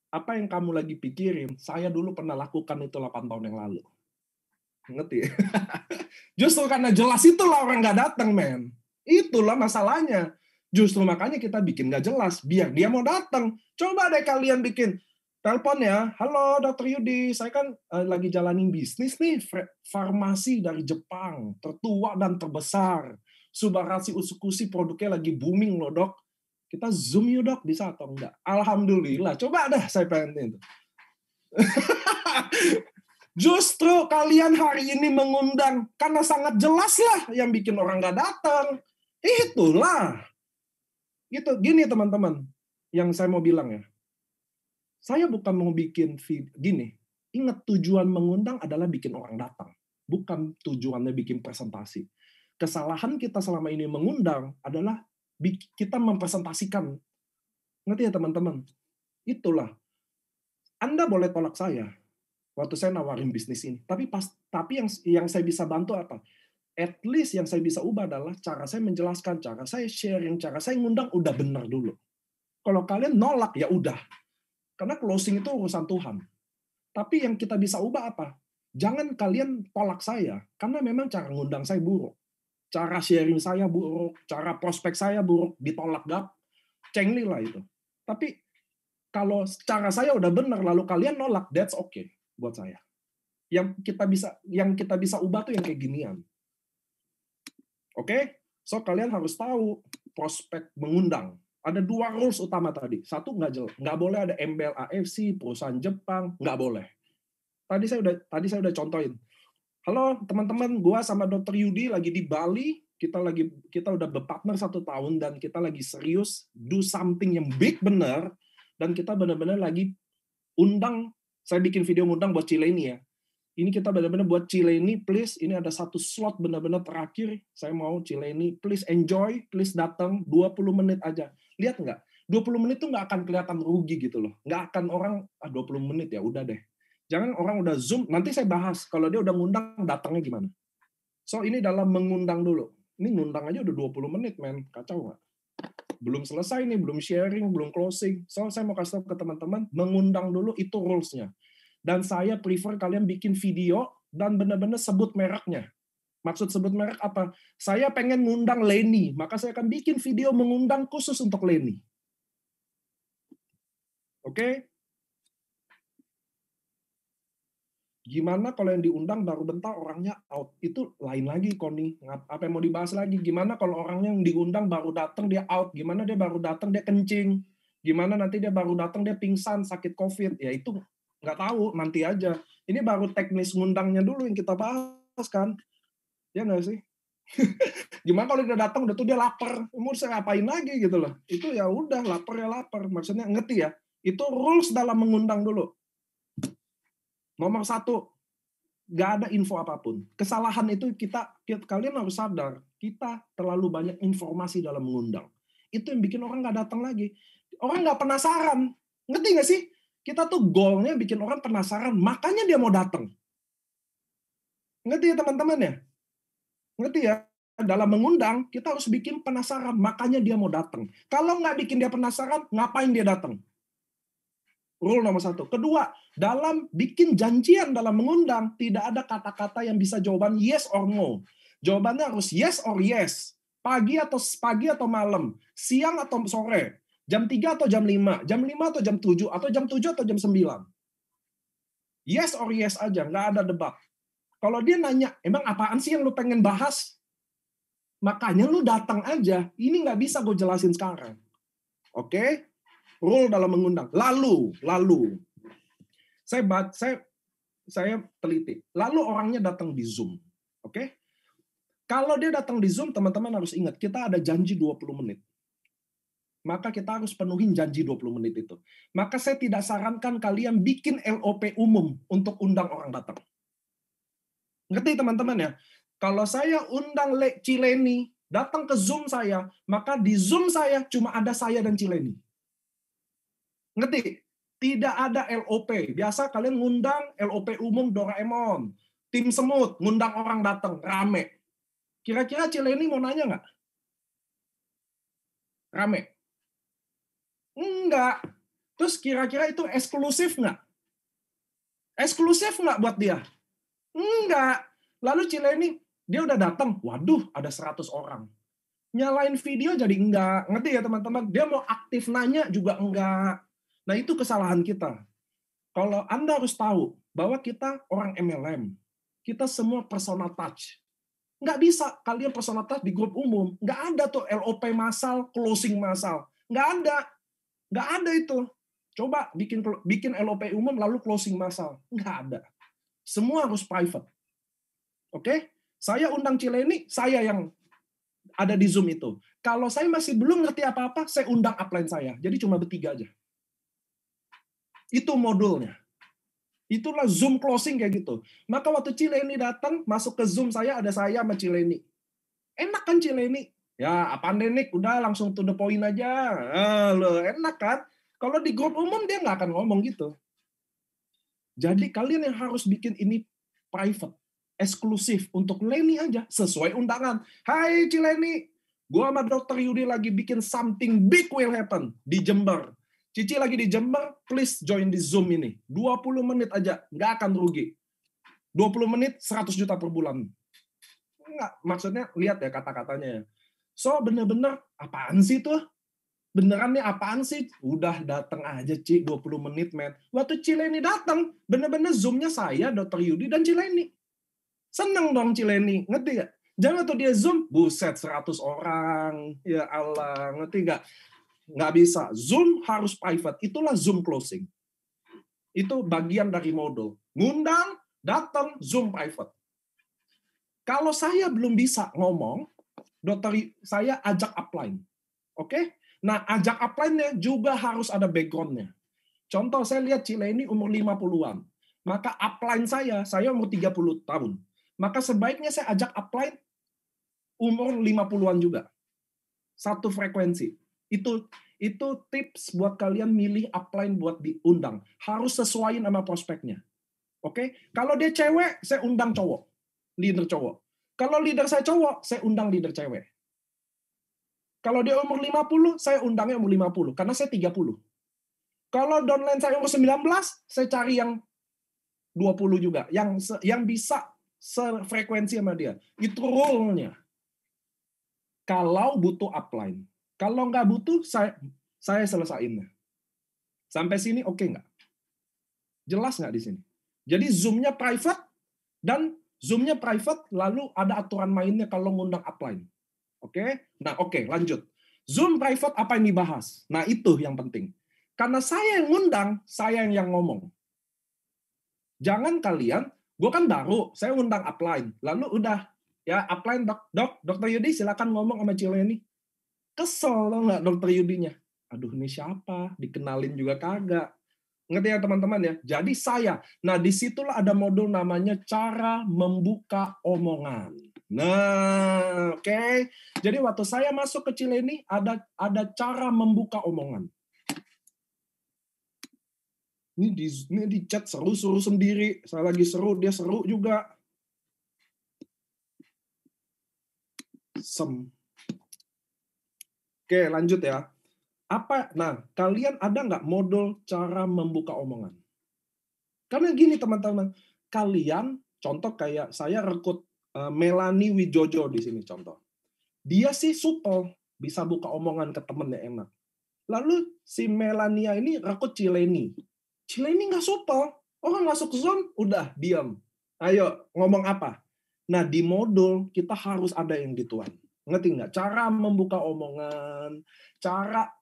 Speaker 1: apa yang kamu lagi pikirin, saya dulu pernah lakukan itu 8 tahun yang lalu. Ngerti? Justru karena jelas itulah orang nggak datang, men. Itulah masalahnya. Justru makanya kita bikin nggak jelas, biar dia mau datang. Coba deh kalian bikin telepon ya. Halo, Dokter Yudi, saya kan lagi jalanin bisnis nih, farmasi dari Jepang, tertua dan terbesar. Subarashi Utsukushi produknya lagi booming loh, dok. Kita Zoom yuk dok, bisa atau enggak? Alhamdulillah, coba dah saya pengen itu. Justru kalian hari ini mengundang, karena sangat jelas lah yang bikin orang nggak datang. Itulah. Gitu, gini teman-teman, yang saya mau bilang ya. Saya bukan mau bikin gini, ingat tujuan mengundang adalah bikin orang datang. Bukan tujuannya bikin presentasi. Kesalahan kita selama ini mengundang adalah kita mempresentasikan. Ngerti ya teman-teman? Itulah. Anda boleh tolak saya waktu saya nawarin bisnis ini. Tapi yang saya bisa bantu apa? At least yang saya bisa ubah adalah cara saya menjelaskan, cara saya sharing, cara saya ngundang udah benar dulu. Kalau kalian nolak ya udah. Karena closing itu urusan Tuhan. Tapi yang kita bisa ubah apa? Jangan kalian tolak saya, karena memang cara ngundang saya buruk. Cara sharing saya buruk, cara prospek saya buruk, ditolak gap, cengli lah itu. Tapi kalau cara saya udah benar, lalu kalian nolak, that's okay buat saya. Yang kita bisa ubah tuh yang kayak ginian. Oke? So kalian harus tahu prospek mengundang. Ada 2 rules utama tadi. Satu nggak boleh ada embel AFC, perusahaan Jepang, nggak boleh. Tadi saya udah contohin. Halo teman-teman, gua sama Dr. Yudi lagi di Bali. Kita udah berpartner 1 tahun dan kita lagi serius do something yang big bener, dan kita benar-benar lagi undang. Saya bikin video ngundang buat Cileni ya. Ini kita benar-benar buat Cileni, please. Ini ada 1 slot benar-benar terakhir. Saya mau Cileni, please enjoy, please datang 20 menit aja. Lihat nggak? 20 menit tuh nggak akan kelihatan rugi gitu loh. Nggak akan orang 20 menit ya udah deh. Jangan orang udah Zoom, nanti saya bahas. Kalau dia udah ngundang, datangnya gimana. So, ini dalam mengundang dulu. Ini ngundang aja udah 20 menit, men. Kacau nggak? Belum selesai nih, belum sharing, belum closing. So, saya mau kasih tahu ke teman-teman, mengundang dulu itu rules-nya. Dan saya prefer kalian bikin video dan benar-benar sebut mereknya. Maksud sebut merek apa? Saya pengen ngundang Leni, maka saya akan bikin video mengundang khusus untuk Leni. Oke? Gimana kalau yang diundang baru bentar orangnya out? Itu lain lagi, Koni. Apa yang mau dibahas lagi? Gimana kalau orangnya yang diundang baru datang dia out? Gimana dia baru datang dia kencing? Gimana nanti dia baru datang dia pingsan, sakit COVID? Ya itu nggak tahu, nanti aja. Ini baru teknis ngundangnya dulu yang kita bahas kan? Ya nggak sih? Gimana kalau dia datang udah tuh dia lapar? Mau saya ngapain lagi gitu loh? Itu ya udah lapar ya lapar. Maksudnya ngerti ya? Itu rules dalam mengundang dulu. Nomor 1, nggak ada info apapun. Kesalahan itu kalian harus sadar, kita terlalu banyak informasi dalam mengundang. Itu yang bikin orang nggak datang lagi. Orang nggak penasaran. Ngerti nggak sih? Kita tuh goalnya bikin orang penasaran, makanya dia mau datang. Ngerti ya teman-teman ya? Ngerti ya? Dalam mengundang, kita harus bikin penasaran, makanya dia mau datang. Kalau nggak bikin dia penasaran, ngapain dia datang? Rule nomor 1. Kedua, dalam bikin janjian dalam mengundang, tidak ada kata-kata yang bisa jawaban yes or no. Jawabannya harus yes or yes. Pagi atau malam, siang atau sore, jam 3 atau jam 5, jam 5 atau jam 7, atau jam 7 atau jam 9. Yes or yes aja, nggak ada debat. Kalau dia nanya, emang apaan sih yang lu pengen bahas? Makanya lu datang aja. Ini nggak bisa gue jelasin sekarang. Oke? Rule dalam mengundang. Lalu saya teliti. Lalu orangnya datang di Zoom. Oke? Kalau dia datang di Zoom, teman-teman harus ingat, kita ada janji 20 menit. Maka kita harus penuhin janji 20 menit itu. Maka saya tidak sarankan kalian bikin LOP umum untuk undang orang datang. Ngerti teman-teman ya? Kalau saya undang Cileni datang ke Zoom saya, maka di Zoom saya cuma ada saya dan Cileni. Ngerti? Tidak ada LOP. Biasa kalian ngundang LOP umum Doraemon. Tim semut, ngundang orang datang, rame. Kira-kira Cileni mau nanya nggak? Rame? Enggak. Terus kira-kira itu eksklusif nggak? Eksklusif nggak buat dia? Enggak. Lalu Cileni, dia udah datang. Waduh, ada 100 orang. Nyalain video jadi enggak. Ngerti ya teman-teman? Dia mau aktif nanya juga enggak. Nah, itu kesalahan kita. Kalau Anda harus tahu bahwa kita orang MLM. Kita semua personal touch. Nggak bisa kalian personal touch di grup umum. Nggak ada tuh LOP massal, closing massal. Nggak ada. Nggak ada itu. Coba bikin LOP umum lalu closing massal. Nggak ada. Semua harus private. Oke? Saya undang Cileni, saya yang ada di Zoom itu. Kalau saya masih belum ngerti apa-apa, saya undang upline saya. Jadi cuma bertiga aja. Itu modulnya. Itulah Zoom closing kayak gitu. Maka waktu Cileni datang, masuk ke Zoom saya, ada saya sama Cileni. Enak kan Cileni? Ya, apaan deh, Nick? Udah langsung to the point aja. Loh, enak kan? Kalau di grup umum, dia nggak akan ngomong gitu. Jadi kalian yang harus bikin ini private, eksklusif untuk Leni aja, sesuai undangan. Hai Cileni, gua sama Dr. Yudi lagi bikin something big will happen di Jember. Cici lagi di Jember, please join di Zoom ini. 20 menit aja, nggak akan rugi. 20 menit, 100 juta per bulan. Enggak, maksudnya lihat ya kata-katanya ya. So, bener-bener, apaan sih tuh? Beneran nih apaan sih? Udah datang aja, Ci, 20 menit, men. Waktu Cileni datang, bener-bener Zoom-nya saya, Dr. Yudi, dan Cileni. Seneng dong Cileni, ngerti gak? Jangan waktu dia Zoom, buset 100 orang. Ya Allah, ngerti gak? Nggak bisa. Zoom harus private. Itulah Zoom closing. Itu bagian dari modul. Ngundang, datang, Zoom private. Kalau saya belum bisa ngomong, saya ajak upline. Oke? Nah, ajak upline-nya juga harus ada background-nya. Contoh, saya lihat Cileni umur 50-an. Maka upline saya umur 30 tahun. Maka sebaiknya saya ajak upline umur 50-an juga. Satu frekuensi. Itu tips buat kalian milih upline buat diundang. Harus sesuaiin sama prospeknya. Oke? Kalau dia cewek, saya undang cowok. Leader cowok. Kalau leader saya cowok, saya undang leader cewek. Kalau dia umur 50, saya undangnya umur 50. Karena saya 30. Kalau downline saya umur 19, saya cari yang 20 juga. Yang bisa sefrekuensi sama dia. Itu rule-nya. Kalau butuh upline. Kalau nggak butuh, saya selesaiin. Sampai sini oke nggak? Jelas nggak di sini? Jadi Zoom-nya private, dan Zoom-nya private, lalu ada aturan mainnya kalau ngundang upline. Oke? Nah, oke, lanjut. Zoom private apa yang dibahas? Nah, itu yang penting. Karena saya yang ngundang, saya yang ngomong. Jangan kalian, gue kan baru, saya ngundang upline. Lalu udah, ya upline, Dr. Yudi silakan ngomong sama Cileni. Kesel tau nggak Dr. Yudinya? Aduh, ini siapa? Dikenalin juga kagak. Ngerti ya teman-teman ya? Jadi saya. Nah, disitulah ada modul namanya cara membuka omongan. Nah, oke. Jadi waktu saya masuk ke Cileni, ada cara membuka omongan. Ini di chat seru-seru sendiri. Saya lagi seru, dia seru juga. Oke, lanjut ya. Nah, kalian ada nggak modul cara membuka omongan? Karena gini teman-teman, kalian, contoh kayak saya rekrut Melanie Wijojo di sini contoh. Dia sih supel, bisa buka omongan ke temennya enak. Lalu si Melania ini rekrut Cileni. Cileni nggak supel. Orang masuk Zoom, udah diam. Ayo, ngomong apa? Nah, di modul kita harus ada yang gituan. Ngerti nggak? Cara membuka omongan, cara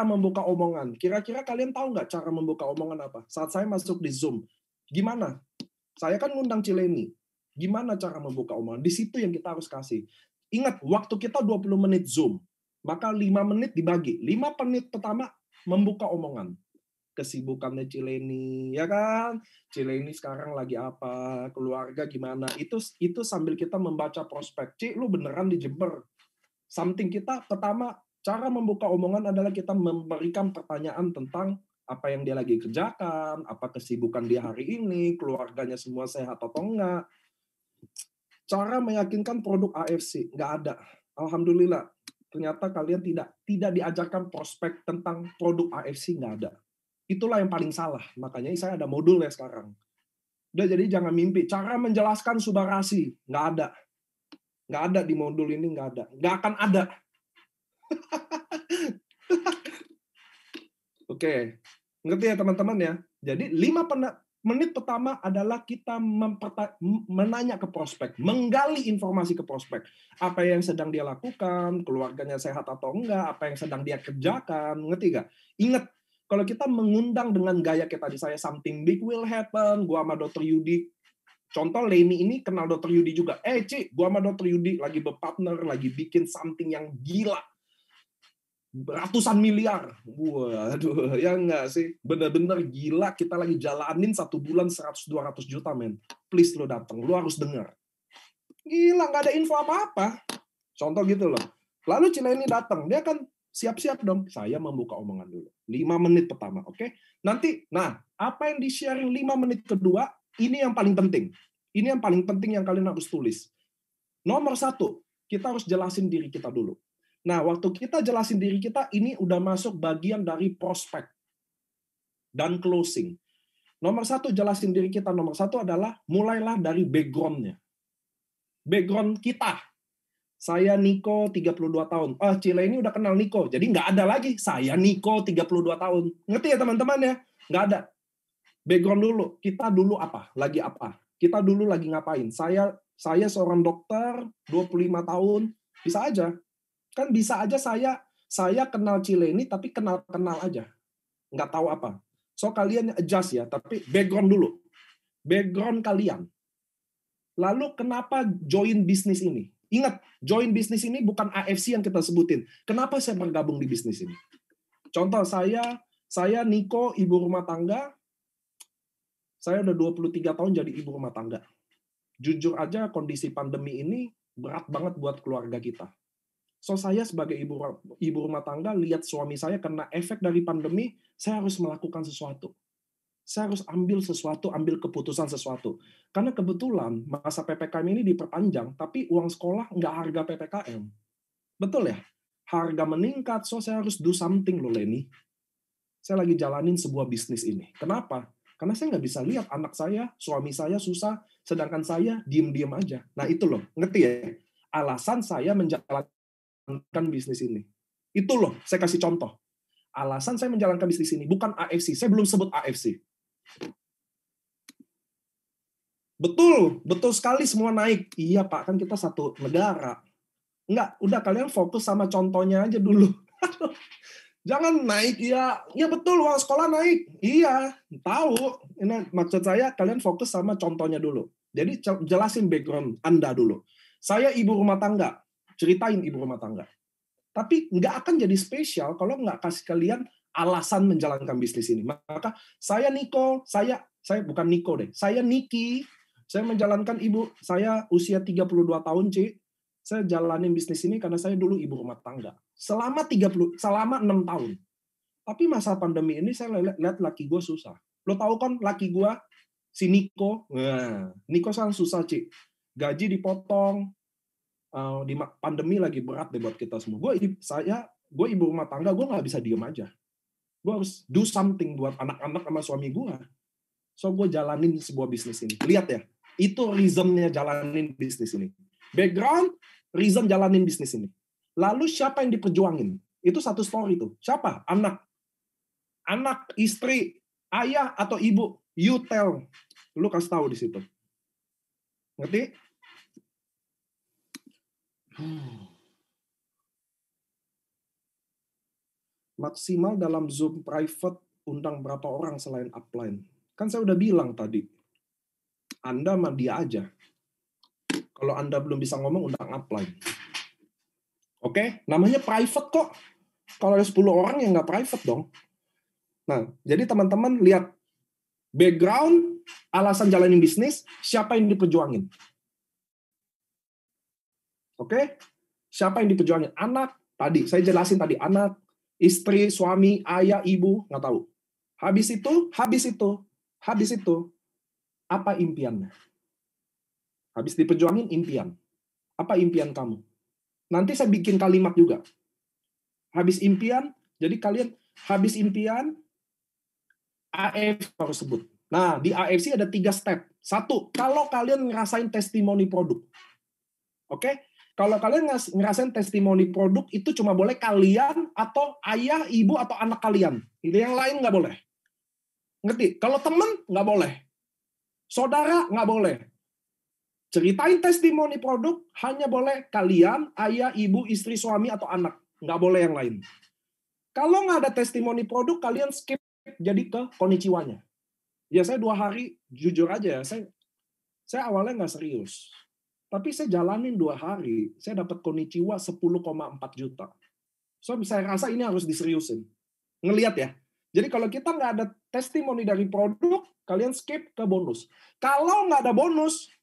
Speaker 1: membuka omongan. Kira-kira kalian tahu nggak cara membuka omongan apa? Saat saya masuk di Zoom, gimana? Saya kan ngundang Cileni. Gimana cara membuka omongan? Di situ yang kita harus kasih. Ingat, waktu kita 20 menit Zoom. Maka 5 menit dibagi. 5 menit pertama membuka omongan. Kesibukannya Cileni, ya kan? Cileni sekarang lagi apa? Keluarga gimana? Itu sambil kita membaca prospek. Ci, lu beneran di Jember. Something kita pertama, cara membuka omongan adalah kita memberikan pertanyaan tentang apa yang dia lagi kerjakan, apa kesibukan dia hari ini, keluarganya semua sehat atau enggak. Cara meyakinkan produk AFC, nggak ada. Alhamdulillah, ternyata kalian tidak diajarkan prospek tentang produk AFC, nggak ada. Itulah yang paling salah. Makanya saya ada modul ya sekarang. Udah, jadi jangan mimpi. Cara menjelaskan subarasi, nggak ada. Nggak ada di modul ini, nggak ada. Nggak akan ada. Oke, ngerti ya teman-teman ya? Jadi 5 Menit pertama adalah kita menanya ke prospek, menggali informasi ke prospek. Apa yang sedang dia lakukan, keluarganya sehat atau enggak, apa yang sedang dia kerjakan, ngerti nggak? Ingat, kalau kita mengundang dengan gaya kayak tadi saya, something big will happen, gua sama Dr. Yudi, contoh Leni ini kenal Dr. Yudi juga. Ci, gua sama Dr. Yudi lagi berpartner, lagi bikin something yang gila. Ratusan miliar. Waduh, ya enggak sih? Bener-bener gila, kita lagi jalanin 1 bulan 100-200 juta, men. Please lo datang, lo harus dengar. Gila, nggak ada info apa-apa. Contoh gitu loh. Lalu Cileni datang, dia kan siap-siap dong. Saya membuka omongan dulu. 5 menit pertama, oke? Nanti, apa yang di-sharing 5 menit kedua, ini yang paling penting. Ini yang paling penting yang kalian harus tulis. Nomor 1, kita harus jelasin diri kita dulu. Nah, waktu kita jelasin diri kita, ini udah masuk bagian dari prospek dan closing. Nomor 1, jelasin diri kita. Nomor 1 adalah mulailah dari background-nya. Background kita. Saya Niko, 32 tahun. Cile ini udah kenal Niko. Jadi nggak ada lagi. Saya Niko, 32 tahun. Ngerti ya teman-teman ya? Nggak ada. Background dulu. Kita dulu apa? Lagi apa? Kita dulu lagi ngapain? Saya seorang dokter, 25 tahun. Bisa aja. Kan bisa aja saya kenal Cileni tapi kenal aja. Nggak tahu apa. So kalian adjust ya, tapi background dulu. Background kalian. Lalu kenapa join bisnis ini? Ingat, join bisnis ini bukan AFC yang kita sebutin. Kenapa saya bergabung di bisnis ini? Contoh saya Niko, ibu rumah tangga. Saya udah 23 tahun jadi ibu rumah tangga. Jujur aja kondisi pandemi ini berat banget buat keluarga kita. So saya sebagai ibu rumah tangga lihat suami saya kena efek dari pandemi, saya harus melakukan sesuatu. Saya harus ambil sesuatu, ambil keputusan sesuatu. Karena kebetulan masa PPKM ini diperpanjang, tapi uang sekolah nggak harga PPKM. Betul ya? Harga meningkat, so saya harus do something loh, Leni. Saya lagi jalanin sebuah bisnis ini. Kenapa? Karena saya nggak bisa lihat anak saya, suami saya susah, sedangkan saya diem-diem aja. Nah itu loh, ngerti ya? Alasan saya menjalankan bisnis ini. Itu loh, saya kasih contoh. Alasan saya menjalankan bisnis ini, bukan AFC. Saya belum sebut AFC. Betul sekali semua naik. Iya Pak, kan kita satu negara. Enggak, udah kalian fokus sama contohnya aja dulu. Jangan naik, ya betul uang sekolah naik. Iya, tahu. Ini maksud saya kalian fokus sama contohnya dulu. Jadi jelasin background Anda dulu. Saya ibu rumah tangga. Ceritain ibu rumah tangga. Tapi nggak akan jadi spesial kalau nggak kasih kalian alasan menjalankan bisnis ini. Maka saya Niko, saya bukan Niko deh. Saya Niki, saya menjalankan saya usia 32 tahun, Ci. Saya jalanin bisnis ini karena saya dulu ibu rumah tangga. Selama 6 tahun. Tapi masa pandemi ini saya lihat laki gue susah. Lo tahu kan laki gue, si Niko. Nah, Niko sangat susah, Ci. Gaji dipotong, di pandemi lagi berat deh buat kita semua. Gue ibu rumah tangga, gue nggak bisa diem aja. Gue harus do something buat anak-anak sama suami gue. So gue jalanin sebuah bisnis ini. Lihat ya, itu reasonnya jalanin bisnis ini. Background, reason jalanin bisnis ini. Lalu siapa yang diperjuangin? Itu satu story tuh. Siapa? Anak, istri, ayah atau ibu? You tell. Lu kasih tahu di situ. Ngerti? Maksimal dalam Zoom private undang berapa orang selain upline? Kan saya udah bilang tadi. Anda sama dia aja. Kalau Anda belum bisa ngomong, undang upline. Oke? Namanya private kok. Kalau ada 10 orang yang nggak private dong. Nah, jadi teman-teman lihat background, alasan jalanin bisnis, siapa yang diperjuangin. Oke? Siapa yang diperjuangin? Anak, tadi, saya jelasin tadi, anak, istri, suami, ayah, ibu, nggak tahu. Habis itu, apa impiannya? Habis diperjuangin, impian. Apa impian kamu? Nanti saya bikin kalimat juga. Habis impian, jadi kalian habis impian, AFC harus sebut. Nah, di AFC ada 3 step. 1, kalau kalian ngerasain testimoni produk. Oke? Kalau kalian ngerasain testimoni produk, itu cuma boleh kalian atau ayah, ibu, atau anak kalian. Yang lain nggak boleh. Ngerti? Kalau temen, nggak boleh. Saudara nggak boleh. Ceritain testimoni produk hanya boleh kalian, ayah, ibu, istri, suami, atau anak. Nggak boleh yang lain. Kalau nggak ada testimoni produk, kalian skip jadi ke konnichiwa-nya. Ya saya 2 hari, jujur aja ya, saya awalnya nggak serius. Tapi saya jalanin 2 hari, saya dapat konnichiwa 10,4 juta. So saya rasa ini harus diseriusin. Ngelihat ya. Jadi kalau kita nggak ada testimoni dari produk, kalian skip ke bonus. Kalau nggak ada bonus,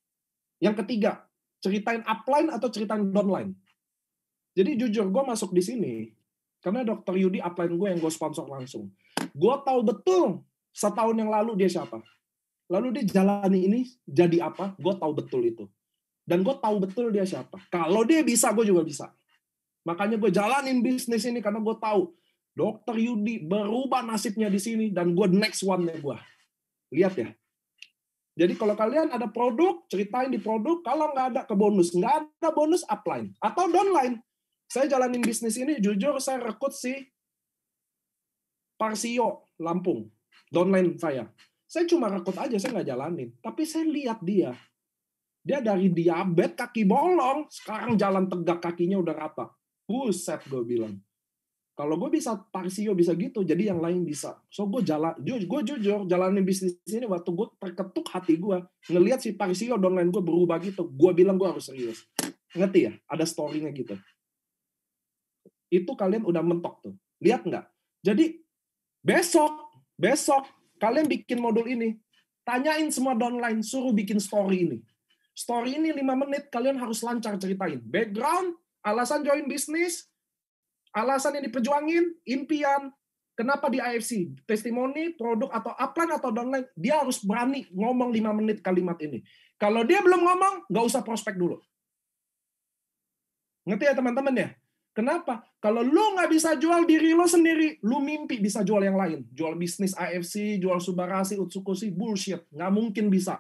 Speaker 1: yang ketiga, ceritain upline atau ceritain downline. Jadi jujur, gue masuk di sini, karena Dr. Yudi upline gue yang gue sponsor langsung. Gue tahu betul setahun yang lalu dia siapa. Lalu dia jalani ini jadi apa, gue tahu betul itu. Dan gue tahu betul dia siapa. Kalau dia bisa, gue juga bisa. Makanya gue jalanin bisnis ini karena gue tahu Dr. Yudi berubah nasibnya di sini dan gue next one-nya gue. Lihat ya. Jadi kalau kalian ada produk, ceritain di produk. Kalau nggak ada, ke bonus. Nggak ada bonus, upline. Atau downline. Saya jalanin bisnis ini, jujur saya rekrut si Parsio, Lampung. Downline saya. Saya cuma rekrut aja, saya nggak jalanin. Tapi saya lihat dia. Dia dari diabetes, kaki bolong, sekarang jalan tegak, kakinya udah rata. Buset, gue bilang. Kalau gue bisa Parsio bisa gitu, jadi yang lain bisa. So gue jujur jalanin bisnis ini waktu gue terketuk hati gue ngelihat si Parsio downline gue berubah gitu. Gue bilang gue harus serius. Ngerti ya? Ada story-nya gitu. Itu kalian udah mentok tuh. Lihat nggak? Jadi besok kalian bikin modul ini. Tanyain semua downline, suruh bikin story ini. Story ini 5 menit, kalian harus lancar ceritain. Background, alasan join bisnis, alasan yang diperjuangin, impian, kenapa di AFC, testimoni, produk, atau upline, atau downline, dia harus berani ngomong 5 menit kalimat ini. Kalau dia belum ngomong, nggak usah prospek dulu. Ngerti ya teman-teman ya? Kenapa? Kalau lu nggak bisa jual diri lo sendiri, lu mimpi bisa jual yang lain. Jual bisnis AFC, jual Subarasi, Utsukushi, bullshit. Nggak mungkin bisa.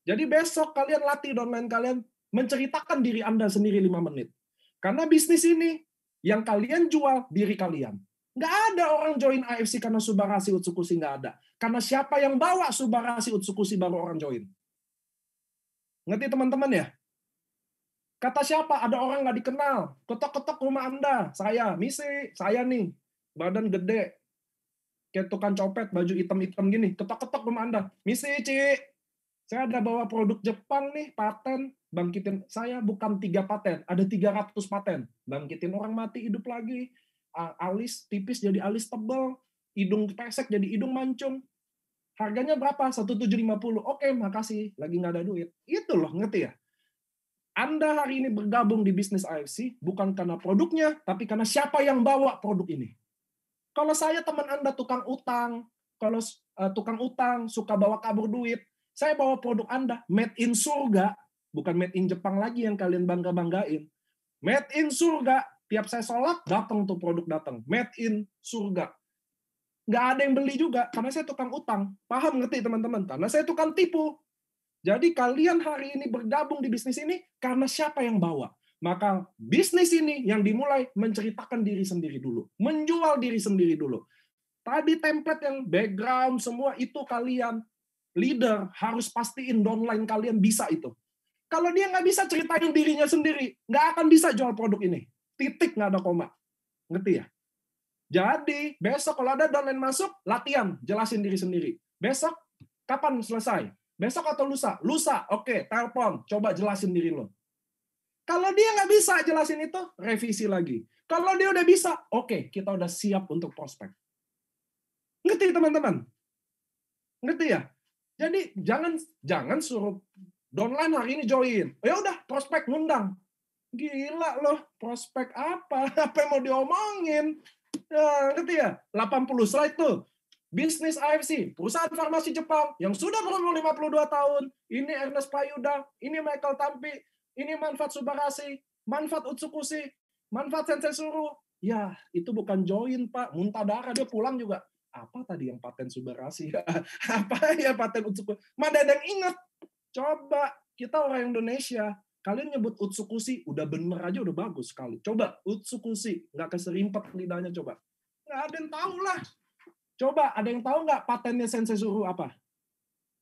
Speaker 1: Jadi besok kalian latih downline kalian menceritakan diri Anda sendiri 5 menit. Karena bisnis ini, yang kalian jual diri kalian. Nggak ada orang join AFC karena Subarasi Utsukushi, nggak ada. Karena siapa yang bawa Subarasi Utsukushi baru orang join. Ngerti teman-teman ya? Kata siapa? Ada orang nggak dikenal. Ketok-ketok rumah Anda. Saya, misi, saya nih. Badan gede. Kayak tukang copet, baju hitam-hitam gini. Ketok-ketok rumah Anda. Misi, Ci. Saya ada bawa produk Jepang nih, paten. Bangkitin, saya bukan 3 paten, ada 300 paten. Bangkitin orang mati, hidup lagi. Alis tipis jadi alis tebal. Hidung pesek jadi hidung mancung. Harganya berapa? 1.750. Oke, makasih. Lagi nggak ada duit. Itu loh, ngerti ya? Anda hari ini bergabung di bisnis AFC bukan karena produknya, tapi karena siapa yang bawa produk ini. Kalau saya teman Anda tukang utang, kalau tukang utang suka bawa kabur duit, saya bawa produk Anda made in surga, bukan made in Jepang lagi yang kalian bangga-banggain. Made in surga, tiap saya sholat datang tuh produk datang, made in surga. Nggak ada yang beli juga karena saya tukang utang. Paham ngerti teman-teman? Karena saya tukang tipu. Jadi kalian hari ini bergabung di bisnis ini karena siapa yang bawa. Maka bisnis ini yang dimulai menceritakan diri sendiri dulu. Menjual diri sendiri dulu. Tadi template yang background semua itu kalian. Leader harus pastiin downline kalian bisa itu. Kalau dia nggak bisa ceritain dirinya sendiri, nggak akan bisa jual produk ini. Titik, nggak ada koma. Ngerti ya? Jadi besok kalau ada downline masuk, latihan, jelasin diri sendiri. Besok, kapan selesai? Besok atau lusa? Lusa, oke, telepon, coba jelasin diri lo. Kalau dia nggak bisa jelasin itu, revisi lagi. Kalau dia udah bisa, oke, kita udah siap untuk prospek. Ngerti teman-teman? Ngerti ya? Jadi jangan suruh downline hari ini join. Ya udah, prospek ngundang. Gila loh, prospek apa? Apa yang mau diomongin? Ya, ngerti ya? 80 slide tuh. Bisnis AFC, perusahaan farmasi Jepang yang sudah berumur 52 tahun. Ini Ernest Prayuda, ini Michael Tampi, ini Manfaat Subarasi, Manfaat Utsukushi, Manfaat Sensei Suru. Ya, itu bukan join, Pak. Muntah darah, dia pulang juga. Apa tadi yang paten Subarasi? Apa ya paten Utsukushi? Mana ada yang ingat? Coba, kita orang Indonesia. Kalian nyebut Utsukushi, udah bener aja, udah bagus sekali. Coba, Utsukushi. Nggak keserimpet lidahnya, coba. Nggak ada yang tahu lah. Coba, ada yang tahu nggak patennya Sensei Suru apa?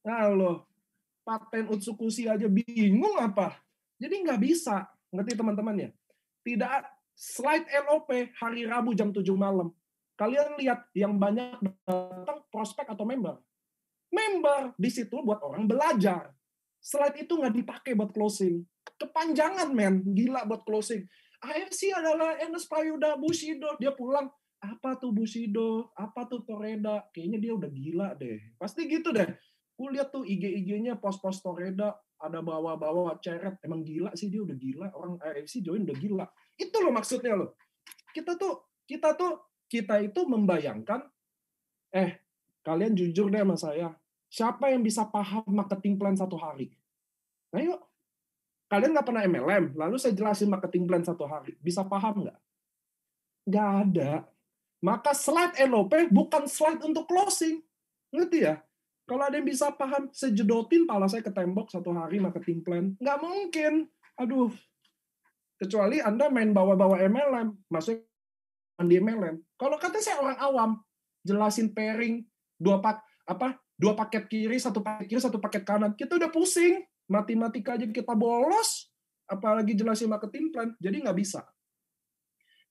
Speaker 1: Nah loh, paten utsukushi aja bingung apa? Jadi nggak bisa. Ngerti teman-teman ya? Tidak slide LOP hari Rabu jam 7 malam. Kalian lihat yang banyak datang prospek atau member. Member di situ buat orang belajar. Slide itu nggak dipakai buat closing. Kepanjangan, men. Gila buat closing. AFC adalah Ernest Prayuda Bushido. Dia pulang, apa tuh Bushido? Apa tuh Toreda? Kayaknya dia udah gila deh. Pasti gitu deh. Ku lihat tuh IG-IG-nya post-post Toreda, ada bawa-bawa ceret. Emang gila sih, dia udah gila. Orang AFC join udah gila. Itu loh maksudnya loh. Kita itu membayangkan, kalian jujur deh sama saya. Siapa yang bisa paham marketing plan satu hari? Ayo, kalian nggak pernah MLM, lalu saya jelasin marketing plan satu hari. Bisa paham nggak? Nggak ada. Maka slide LOP bukan slide untuk closing. Ngerti ya? Kalau ada yang bisa paham, sejedotin pala saya ke tembok satu hari marketing plan. Nggak mungkin. Aduh. Kecuali Anda main bawa-bawa MLM. Maksudnya di MLM. Kalau kata saya orang awam, jelasin pairing, dua paket kiri, satu paket kanan. Kita udah pusing. Matematika aja kita bolos, apalagi jelasin marketing plan. Jadi nggak bisa.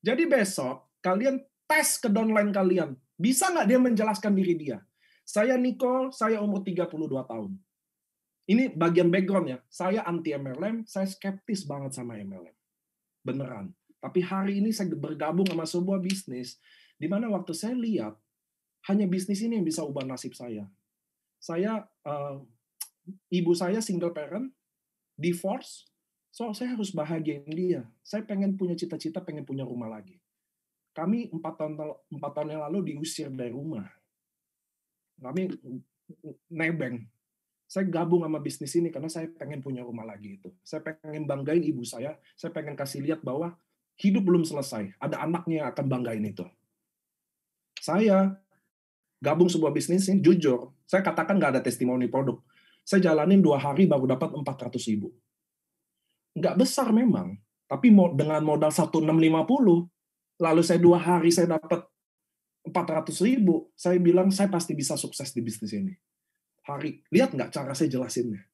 Speaker 1: Jadi besok, kalian tes ke downline kalian. Bisa nggak dia menjelaskan diri dia? Saya Nicole, saya umur 32 tahun. Ini bagian background ya. Saya anti MLM, saya skeptis banget sama MLM. Beneran. Tapi hari ini saya bergabung sama sebuah bisnis, di mana waktu saya lihat, hanya bisnis ini yang bisa ubah nasib saya. Ibu saya single parent, divorce, so saya harus bahagiain dia. Saya pengen punya cita-cita, pengen punya rumah lagi. Kami 4 tahun yang lalu diusir dari rumah. Kami nebeng. Saya gabung sama bisnis ini karena saya pengen punya rumah lagi itu. Saya pengen banggain ibu saya pengen kasih lihat bahwa hidup belum selesai. Ada anaknya yang akan banggain itu. Saya gabung sebuah bisnis ini, jujur, saya katakan nggak ada testimoni produk. Saya jalanin 2 hari baru dapat 400.000. Nggak besar memang, tapi dengan modal 1.650, lalu saya 2 hari saya dapat 400.000, saya bilang saya pasti bisa sukses di bisnis ini. Lihat nggak cara saya jelasinnya?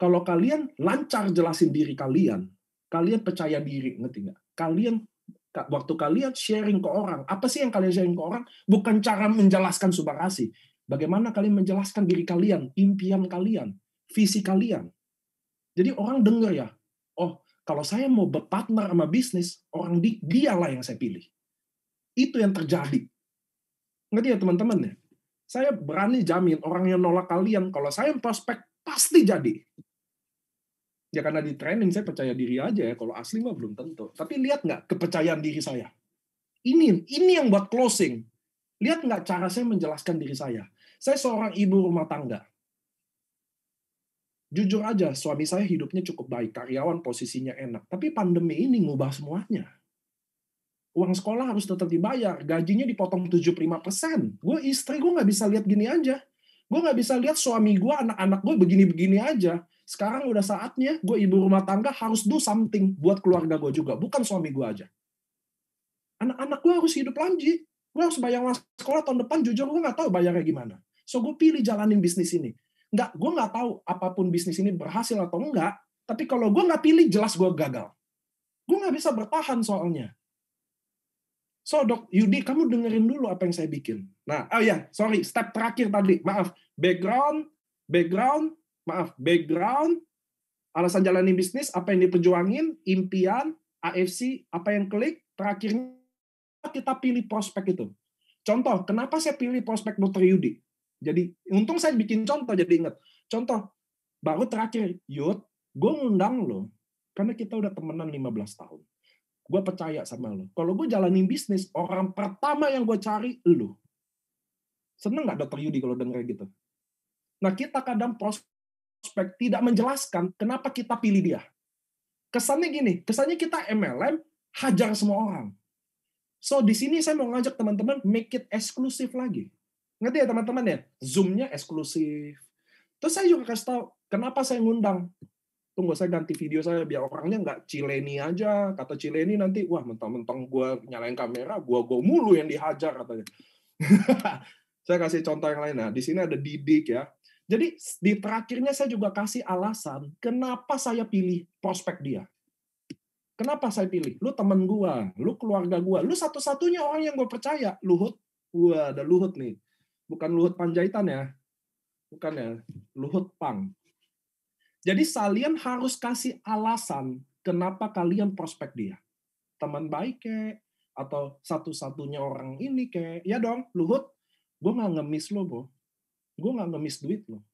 Speaker 1: Kalau kalian lancar jelasin diri kalian percaya diri, ngerti nggak? Waktu kalian sharing ke orang, apa sih yang kalian sharing ke orang? Bukan cara menjelaskan subharasi. Bagaimana kalian menjelaskan diri kalian, impian kalian, visi kalian. Jadi orang dengar ya, oh kalau saya mau berpartner sama bisnis, orang dialah yang saya pilih. Itu yang terjadi. Ngerti ya teman-teman ya? Saya berani jamin orang yang nolak kalian, kalau saya prospek, pasti jadi. Ya karena di training saya percaya diri aja ya, kalau asli mah belum tentu. Tapi lihat nggak kepercayaan diri saya? Ini yang buat closing. Lihat nggak cara saya menjelaskan diri saya? Saya seorang ibu rumah tangga. Jujur aja, suami saya hidupnya cukup baik, karyawan posisinya enak. Tapi pandemi ini ngubah semuanya. Uang sekolah harus tetap dibayar, gajinya dipotong 75%. Istri gue nggak bisa lihat gini aja. Gue nggak bisa lihat suami gue, anak-anak gue begini-begini aja. Sekarang udah saatnya gue ibu rumah tangga harus do something buat keluarga gue juga, bukan suami gue aja. Anak-anak gue harus hidup lagi. Gue harus bayar sekolah tahun depan, jujur gue nggak tahu bayarnya gimana. So gue pilih jalanin bisnis ini. Gue nggak tahu apapun bisnis ini berhasil atau enggak, tapi kalau gue nggak pilih, jelas gue gagal. Gue nggak bisa bertahan soalnya. So, Dok Yudi, kamu dengerin dulu apa yang saya bikin. Nah, step terakhir tadi, maaf, background, alasan jalanin bisnis, apa yang diperjuangin, impian, AFC, apa yang klik, terakhirnya kita pilih prospek itu. Contoh, kenapa saya pilih prospek Dr. Yudi? Jadi, untung saya bikin contoh, jadi ingat. Contoh, baru terakhir, Yud, gue ngundang lo, karena kita udah temenan 15 tahun. Gue percaya sama lo. Kalau gue jalanin bisnis, orang pertama yang gue cari, lo. Seneng nggak Dr. Yudi kalau denger gitu? Nah, kita kadang prospek tidak menjelaskan kenapa kita pilih dia. Kesannya gini, kita MLM, hajar semua orang. So, di sini saya mau ngajak teman-teman, make it eksklusif lagi. Ngerti ya teman-teman ya? Zoom-nya eksklusif. Terus saya juga kasih tahu, kenapa saya ngundang. Tunggu, saya ganti video saya biar orangnya nggak Cileni aja. Kata Cileni nanti, wah mentang-mentang gue nyalain kamera, gue mulu yang dihajar katanya. Saya kasih contoh yang lain. Nah, di sini ada Didik ya. Jadi di terakhirnya saya juga kasih alasan kenapa saya pilih prospek dia. Kenapa saya pilih? Lu temen gua, lu keluarga gua, lu satu-satunya orang yang gue percaya. Luhut, wah ada Luhut nih. Bukan Luhut Panjaitan ya. Bukan ya, Luhut Pang. Jadi kalian harus kasih alasan kenapa kalian prospek dia. Teman baik kek, atau satu-satunya orang ini kek. Ya dong, Luhut, gue nggak ngemis lo, bro. Gue nggak ngemis duit lo.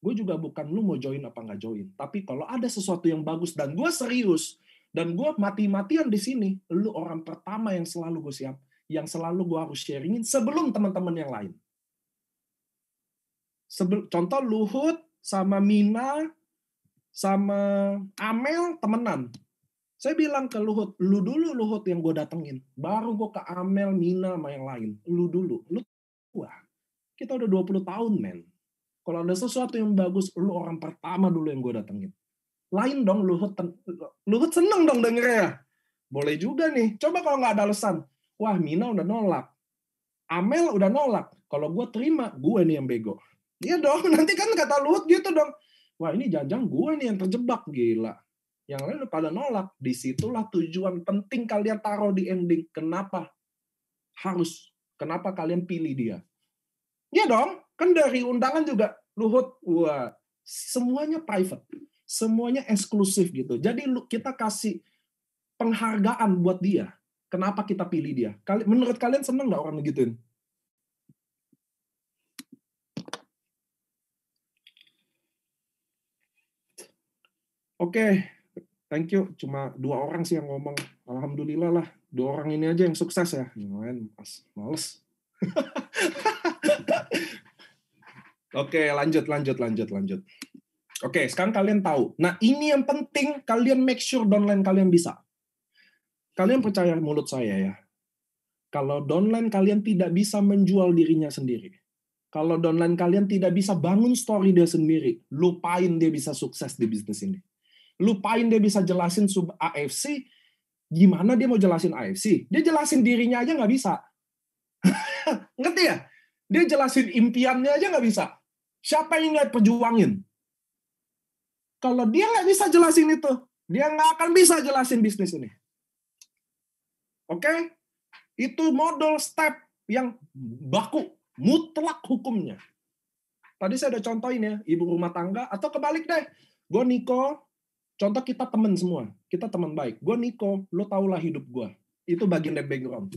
Speaker 1: Gue juga bukan lu mau join apa nggak join. Tapi kalau ada sesuatu yang bagus dan gue serius, dan gue mati-matian di sini, lu orang pertama yang selalu gue siap, yang selalu gue harus sharingin sebelum teman-teman yang lain. Contoh Luhut sama Mina sama Amel temenan. Saya bilang ke Luhut, lu dulu Luhut yang gue datengin. Baru gue ke Amel, Mina, sama yang lain. Lu dulu. Lu wah, kita udah 20 tahun, men. Kalau ada sesuatu yang bagus, lu orang pertama dulu yang gue datengin. Lain dong, Luhut seneng dong dengernya. Boleh juga nih. Coba kalau nggak ada alasan. Wah, Mina udah nolak. Amel udah nolak. Kalau gue terima, gue nih yang bego. Iya dong, nanti kan kata Luhut gitu dong. Wah, ini jangan gue nih yang terjebak, gila. Yang lain udah pada nolak. Disitulah tujuan penting kalian taruh di ending. Kenapa kalian pilih dia? Iya dong, kan dari undangan juga Luhut, wah, semuanya private. Semuanya eksklusif gitu. Jadi kita kasih penghargaan buat dia. Kenapa kita pilih dia? Menurut kalian seneng nggak orang begituin? Oke, thank you. Cuma 2 orang sih yang ngomong. Alhamdulillah lah. 2 orang ini aja yang sukses ya. Yang lain males. Oke, lanjut. Oke, sekarang kalian tahu. Nah, ini yang penting, kalian make sure downline kalian bisa. Kalian percaya mulut saya ya. Kalau downline kalian tidak bisa menjual dirinya sendiri. Kalau downline kalian tidak bisa bangun story dia sendiri. Lupain dia bisa sukses di bisnis ini. Lupain dia bisa jelasin sub AFC. Gimana dia mau jelasin AFC? Dia jelasin dirinya aja nggak bisa. Ngerti ya? Dia jelasin impiannya aja nggak bisa. Siapa yang nggak perjuangin? Kalau dia nggak bisa jelasin itu, dia nggak akan bisa jelasin bisnis ini. Oke? Itu modal step yang baku, mutlak hukumnya. Tadi saya udah contohin ya, ibu rumah tangga, atau kebalik deh. Gue Niko, contoh kita teman semua. Kita teman baik. Gue Niko, lo tau lah hidup gue. Itu bagian dari background.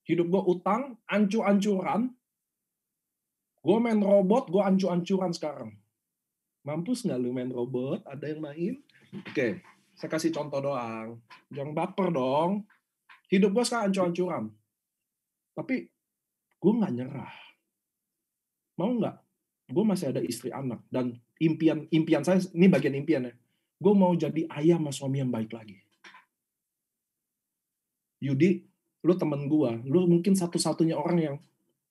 Speaker 1: Hidup gue utang, ancur-ancuran. Gue main robot, gue ancur-ancuran sekarang. Mampus nggak lu main robot? Ada yang main? Oke, saya kasih contoh doang. Jangan baper dong. Hidup gue sekarang ancur-ancuran. Tapi gue nggak nyerah. Mau nggak? Gue masih ada istri anak. Dan impian saya, ini bagian impian ya. Gue mau jadi ayah sama suami yang baik lagi. Yudi, lu temen gue. Lu mungkin satu-satunya orang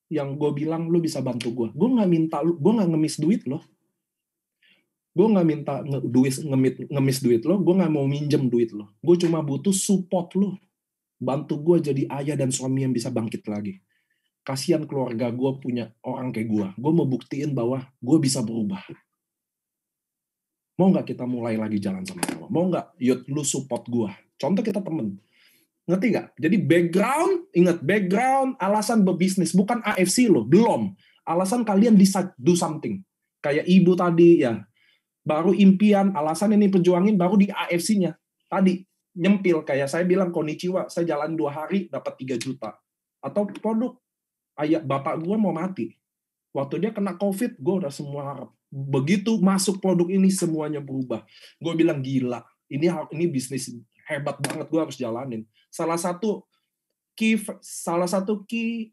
Speaker 1: yang gue bilang lu bisa bantu gue. Gue nggak ngemis duit loh. Gue nggak minta ngemis duit lo, gue nggak mau minjem duit lo. Gue cuma butuh support lo. Bantu gue jadi ayah dan suami yang bisa bangkit lagi. Kasihan keluarga gue punya orang kayak gue. Gue mau buktiin bahwa gue bisa berubah. Mau nggak kita mulai lagi jalan sama-sama? Mau nggak, Yud, lu support gue? Contoh kita temen. Ngerti nggak? Jadi ingat background, alasan berbisnis. Bukan AFC lo, belum. Alasan kalian decide do something. Kayak ibu tadi, ya. Baru impian, alasan ini perjuangin, baru di AFC-nya. Tadi, nyempil. Kayak saya bilang, konnichiwa, saya jalan 2 hari, dapat 3 juta. Atau produk, ayah bapak gue mau mati. Waktu dia kena COVID, gue udah semua harap. Begitu masuk produk ini, semuanya berubah. Gue bilang, gila. Ini bisnis hebat banget, gue harus jalanin. Salah satu key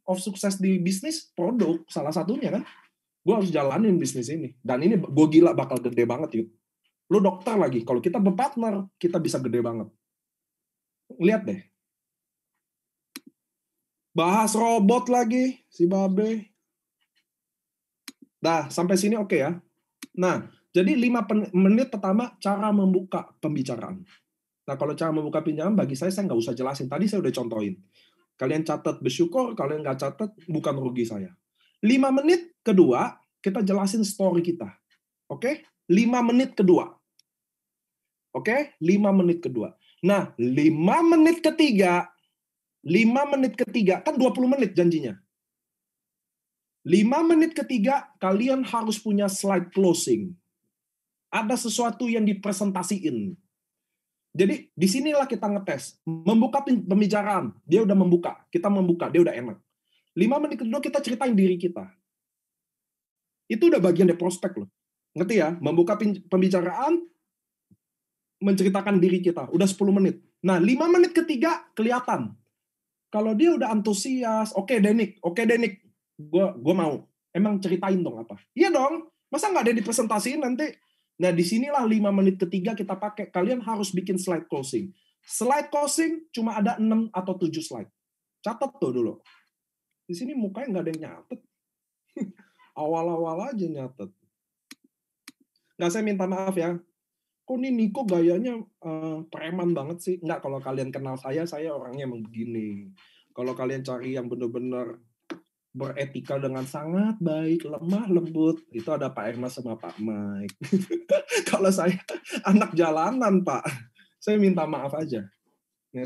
Speaker 1: of sukses di bisnis, produk. Salah satunya kan. Gue harus jalanin bisnis ini. Dan ini gue gila bakal gede banget, yuk. Lu dokter lagi. Kalau kita berpartner, kita bisa gede banget. Lihat deh. Bahas robot lagi, si Babe. Nah, sampai sini oke ya. Nah, jadi 5 menit pertama cara membuka pembicaraan. Nah, kalau cara membuka pembicaraan, bagi saya nggak usah jelasin. Tadi saya udah contohin. Kalian catat bersyukur, kalian nggak catat, bukan rugi saya. 5 menit kedua, kita jelasin story kita. Oke? 5 menit kedua. Oke? 5 menit kedua. Nah, 5 menit ketiga, kan 20 menit janjinya. 5 menit ketiga, kalian harus punya slide closing. Ada sesuatu yang dipresentasiin. Jadi, disinilah kita ngetes. Membuka pembicaraan. Dia udah membuka. Kita membuka. Dia udah enak. 5 menit kedua, kita ceritain diri kita. Itu udah bagian dari prospek loh. Ngerti ya? Membuka pembicaraan, menceritakan diri kita. Udah 10 menit. Nah, 5 menit ketiga, kelihatan. Kalau dia udah antusias, oke Denik. Gue mau. Emang ceritain dong apa? Iya dong. Masa nggak ada dipresentasiin nanti? Nah, disinilah 5 menit ketiga kita pakai. Kalian harus bikin slide closing. Slide closing cuma ada 6 atau 7 slide. Catat tuh dulu. Di sini mukanya nggak ada yang nyatet. Awal-awal aja nyatet. Nggak, saya minta maaf ya. Kok nih Niko gayanya preman banget sih? Nggak, kalau kalian kenal saya orangnya emang begini. Kalau kalian cari yang benar-benar beretika dengan sangat baik, lemah, lembut, itu ada Pak Ermas sama Pak Mike. Kalau saya anak jalanan, Pak. Saya minta maaf aja. Nah,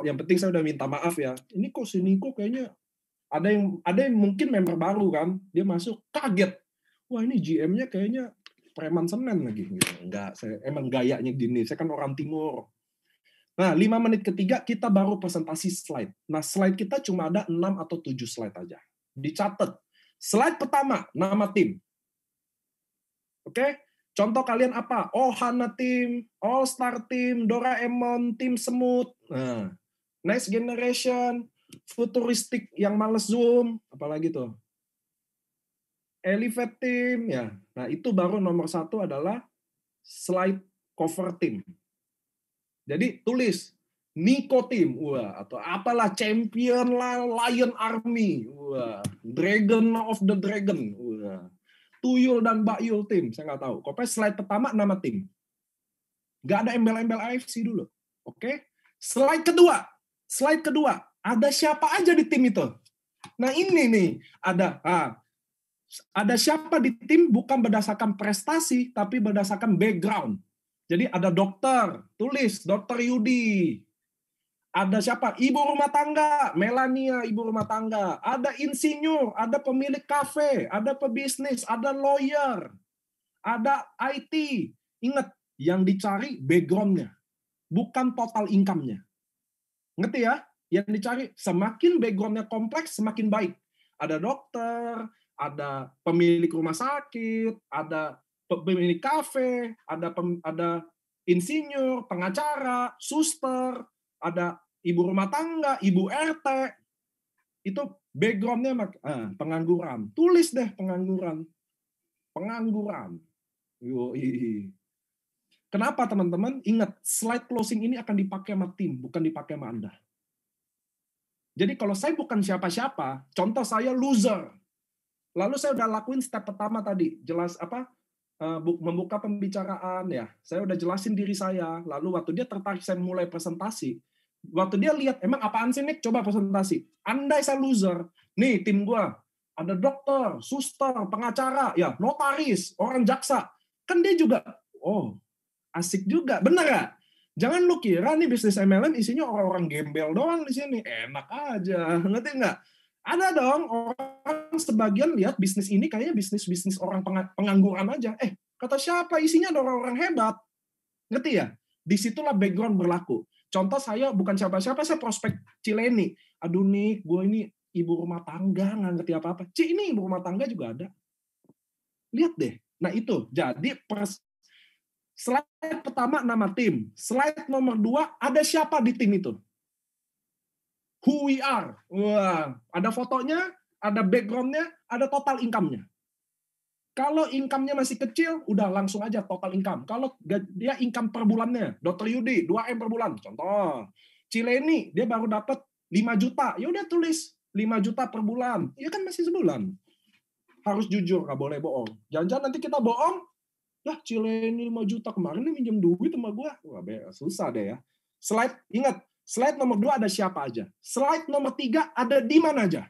Speaker 1: yang penting saya udah minta maaf ya. Ini kok si Niko kayaknya ada yang mungkin member baru kan, dia masuk kaget. Wah, ini GM-nya kayaknya preman Senen lagi. Enggak, saya emang gayanya gini. Saya kan orang timur. Nah, 5 menit ketiga kita baru presentasi slide. Nah, slide kita cuma ada 6 atau 7 slide aja. Dicatat. Slide pertama, nama tim. Oke? Contoh kalian apa? Oh, Hana tim, All Star tim, Doraemon, tim semut. Nah, Next Generation, futuristik yang males zoom, apalagi tuh? Elevate team, ya. Nah, itu baru nomor 1 adalah slide cover team. Jadi tulis Niko team, wah, atau apalah champion lah, Lion Army, wah, Dragon of the Dragon, wah, Tuyul dan Bakyul team, saya nggak tahu. Pokoknya slide pertama nama tim. Nggak ada embel-embel AFC dulu, oke? Slide kedua, ada siapa aja di tim itu? Nah ini nih, ada siapa di tim bukan berdasarkan prestasi, tapi berdasarkan background. Jadi ada dokter, tulis Dokter Yudi. Ada siapa? Ibu rumah tangga, Melania, ibu rumah tangga. Ada insinyur, ada pemilik kafe, ada pebisnis, ada lawyer, ada IT. Ingat, yang dicari background-nya, bukan total income-nya. Ngerti ya? Yang dicari, semakin background-nya kompleks, semakin baik. Ada dokter, ada pemilik rumah sakit, ada pemilik kafe, ada insinyur, pengacara, suster, ada ibu rumah tangga, ibu RT. Itu background-nya pengangguran. Tulis deh pengangguran. Yoi. Kenapa teman-teman? Ingat, slide closing ini akan dipakai sama tim, bukan dipakai sama Anda. Jadi kalau saya bukan siapa-siapa, contoh saya loser. Lalu saya udah lakuin step pertama tadi, membuka pembicaraan ya. Saya udah jelasin diri saya. Lalu waktu dia tertarik saya mulai presentasi. Waktu dia lihat, emang apaan sih Nick? Coba presentasi. Andai saya loser, nih tim gua ada dokter, suster, pengacara, ya notaris, orang jaksa. Kan dia juga, oh asik juga, bener gak? Jangan lu kira nih bisnis MLM isinya orang-orang gembel doang di sini. Enak aja, ngerti nggak? Ada dong orang sebagian lihat bisnis ini kayaknya bisnis orang pengangguran aja. Kata siapa? Isinya ada orang-orang hebat. Ngerti ya? Disitulah background berlaku. Contoh saya bukan siapa-siapa, saya prospek Cileni. Aduh nih, gue ini ibu rumah tangga, nggak ngerti apa-apa. Ini ibu rumah tangga juga ada. Lihat deh. Nah itu, jadi slide pertama nama tim. Slide nomor 2, ada siapa di tim itu? Who we are. Wah, ada fotonya, ada background-nya, ada total income-nya. Kalau income-nya masih kecil, udah langsung aja total income. Kalau dia income per bulannya, Dr. Yudi 2M per bulan, contoh. Cileni dia baru dapat 5 juta, ya udah tulis 5 juta per bulan. Ya kan masih sebulan. Harus jujur, nggak boleh bohong. Jangan-jangan nanti kita bohong, Cileni 5 juta kemarin nih minjem duit sama gue. Wah, susah deh ya. Ingat, slide nomor 2 ada siapa aja. Slide nomor 3 ada di mana aja.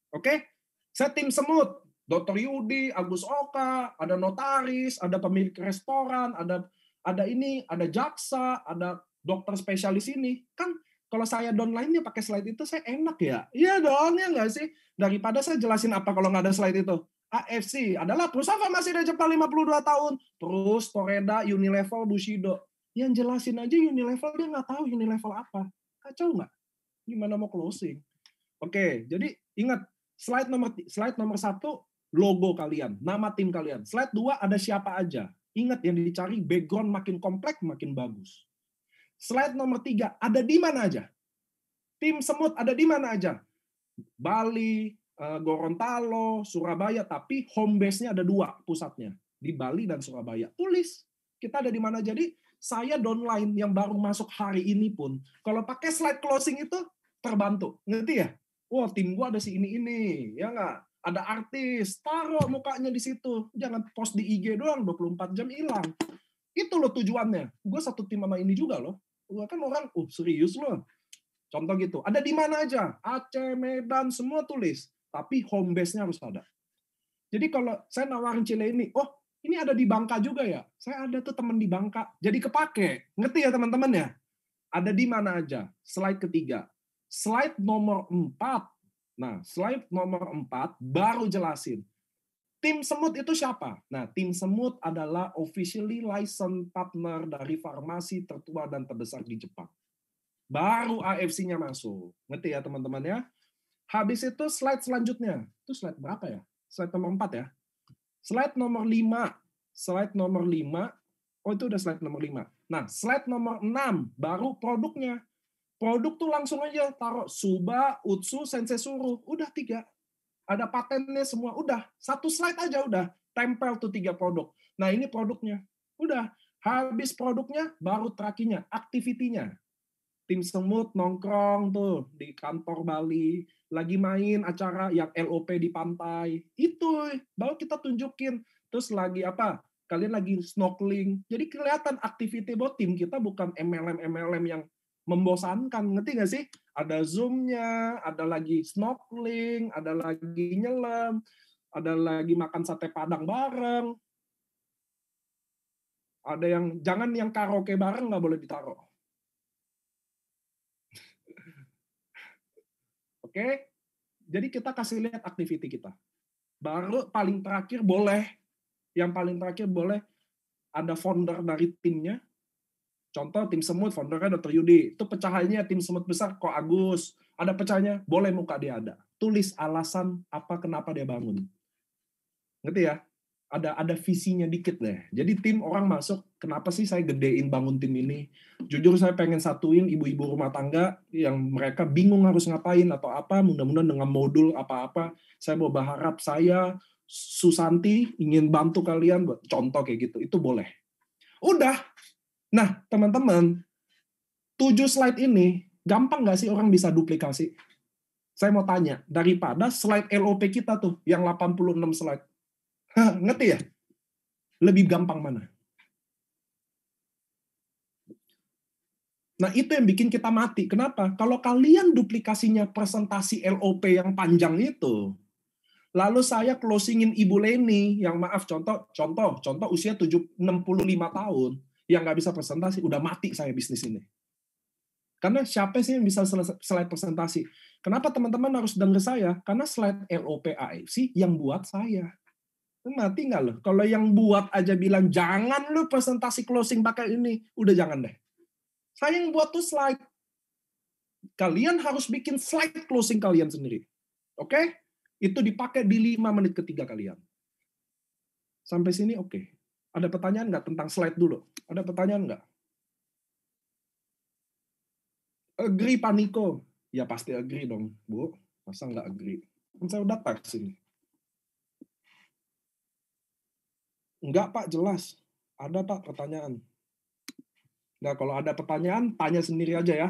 Speaker 1: Oke? Saya tim semut. Dr. Yudi, Agus Oka, ada notaris, ada pemilik restoran, ada ini, ada jaksa, ada dokter spesialis ini. Kan kalau saya downline-nya pakai slide itu, saya enak ya. Iya dong, ya nggak sih? Daripada saya jelasin apa kalau nggak ada slide itu. AFC adalah perusahaan farmasi dari Jepang 52 tahun. Terus Toreda, Unilevel, Bushido. Yang jelasin aja Unilevel, dia nggak tahu Unilevel apa. Kacau nggak? Gimana mau closing? Oke, jadi ingat, slide nomor 1, logo kalian, nama tim kalian. Slide 2 ada siapa aja. Ingat yang dicari background makin kompleks, makin bagus. Slide nomor 3, ada di mana aja? Tim semut ada di mana aja? Bali, Gorontalo, Surabaya, tapi home base-nya ada 2 pusatnya. Di Bali dan Surabaya. Tulis, kita ada di mana. Jadi, saya downline yang baru masuk hari ini pun, kalau pakai slide closing itu, terbantu. Ngerti ya? Wah, tim gua ada si ini, ya nggak? Ada artis, taruh mukanya di situ. Jangan post di IG doang, 24 jam hilang. Itu loh tujuannya. Gue satu tim sama ini juga loh. Gue kan orang, serius loh. Contoh gitu. Ada di mana aja? Aceh, Medan, semua tulis. Tapi home base-nya harus ada. Jadi kalau saya nawarin Cile ini, ini ada di Bangka juga ya? Saya ada tuh teman di Bangka. Jadi kepake. Ngerti ya teman-teman ya? Ada di mana aja? Slide ketiga. Slide nomor 4. Nah, slide nomor 4 baru jelasin. Tim semut itu siapa? Nah, tim semut adalah officially licensed partner dari farmasi tertua dan terbesar di Jepang. Baru AFC-nya masuk. Ngerti ya teman-teman ya? Habis itu slide selanjutnya. Itu slide berapa ya? Slide nomor 4 ya? Slide nomor 5. Slide nomor 5. Oh, itu udah slide nomor 5. Nah, slide nomor 6 baru produknya. Produk tuh langsung aja taruh Suba, Utsu, Sensesuru. Udah 3. Ada patennya semua. Udah. 1 slide aja udah. Tempel tuh 3 produk. Nah, ini produknya. Udah. Habis produknya, baru terakhirnya. Activity-nya. Tim semut nongkrong tuh di kantor Bali. Lagi main acara yang LOP di pantai. Itu. Baru kita tunjukin. Terus lagi apa? Kalian lagi snorkeling. Jadi kelihatan activity buat tim kita bukan MLM yang membosankan, ngerti nggak sih? Ada Zoom-nya, ada lagi snorkeling, ada lagi nyelam, ada lagi makan sate padang bareng. Ada yang, jangan yang karaoke bareng nggak boleh ditaruh. Oke? Jadi kita kasih lihat aktiviti kita. Baru paling terakhir boleh, yang paling terakhir boleh ada founder dari timnya. Contoh tim semut, foundernya Dr. Yudi. Itu pecahannya tim semut besar, kok Agus. Ada pecahnya, boleh muka dia ada. Tulis alasan apa kenapa dia bangun. Ngerti ya? Ada visinya dikit deh. Jadi tim orang masuk, kenapa sih saya gedein bangun tim ini? Jujur saya pengen satuin ibu-ibu rumah tangga yang mereka bingung harus ngapain atau apa. Mudah-mudahan dengan modul apa-apa, saya mau berharap saya, Susanti, ingin bantu kalian buat contoh kayak gitu. Itu boleh. Udah. Nah, teman-teman, 7 slide ini, gampang nggak sih orang bisa duplikasi? Saya mau tanya, daripada slide LOP kita tuh, yang 86 slide. Ngerti ya? Lebih gampang mana? Nah, itu yang bikin kita mati. Kenapa? Kalau kalian duplikasinya presentasi LOP yang panjang itu, lalu saya closingin Ibu Leni, yang maaf, contoh usia 65 tahun, yang nggak bisa presentasi, udah mati saya bisnis ini. Karena siapa sih yang bisa slide presentasi? Kenapa teman-teman harus dengar saya? Karena slide LOP AFC yang buat saya. Mati nggak loh? Kalau yang buat aja bilang, jangan lu presentasi closing pakai ini. Udah jangan deh. Saya yang buat tuh slide. Kalian harus bikin slide closing kalian sendiri. Oke? Itu dipakai di 5 menit ketiga kalian. Sampai sini oke. Ada pertanyaan nggak tentang slide dulu? Ada pertanyaan nggak? Agree, Paniko. Ya pasti agree dong, Bu. Masa nggak agree? Kan saya udah tag sini. Enggak, Pak, jelas. Ada, Pak, pertanyaan. Nah, kalau ada pertanyaan, tanya sendiri aja ya.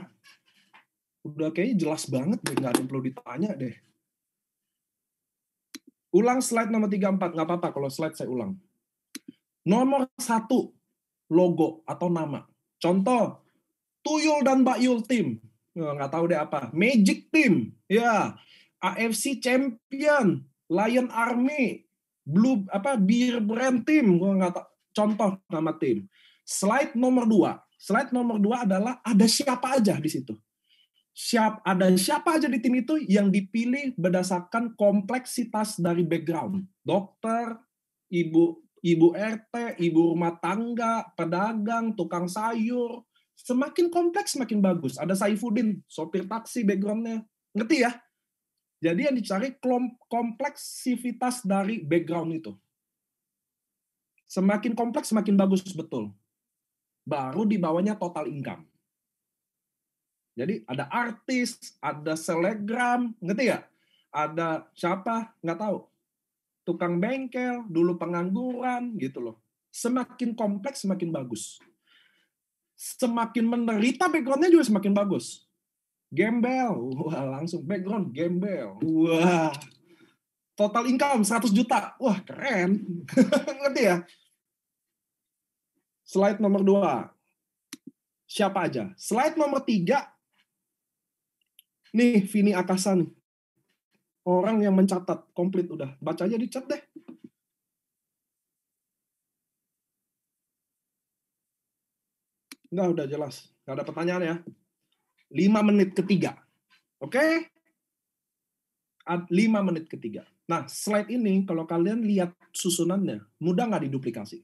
Speaker 1: Udah kayaknya jelas banget deh, nggak ada yang perlu ditanya deh. Ulang slide nomor 34, nggak apa-apa kalau slide saya ulang. Nomor 1, logo atau nama. Contoh, Tuyul dan Mbak Yul Team. Nggak tahu deh apa. Magic Team. Ya, AFC Champion. Lion Army, Beer Brand Team, gua nggak tahu contoh nama tim. Slide nomor 2 adalah ada siapa aja di situ. Ada siapa aja di tim itu yang dipilih berdasarkan kompleksitas dari background. Dokter, ibu RT, ibu rumah tangga, pedagang, tukang sayur. Semakin kompleks semakin bagus. Ada Saifuddin, sopir taksi background-nya. Ngerti ya? Jadi yang dicari kompleksivitas dari background itu. Semakin kompleks semakin bagus, betul. Baru di bawahnya total income. Jadi ada artis, ada selebgram, ngerti ya? Ada siapa? Nggak tahu. Tukang bengkel, dulu pengangguran, gitu loh. Semakin kompleks, semakin bagus. Semakin menderita background-nya juga semakin bagus. Gembel, wah langsung background gembel. Wah, total income 100 juta. Wah, keren. Ngerti ya? Slide nomor 2. Siapa aja? Slide nomor 3. Nih, Vini Akasa nih. Orang yang mencatat, komplit udah. Baca aja di chat deh. Enggak, udah jelas. Nggak ada pertanyaan ya. 5 menit ketiga. Oke? 5 menit ketiga. Nah, slide ini kalau kalian lihat susunannya, mudah nggak diduplikasi?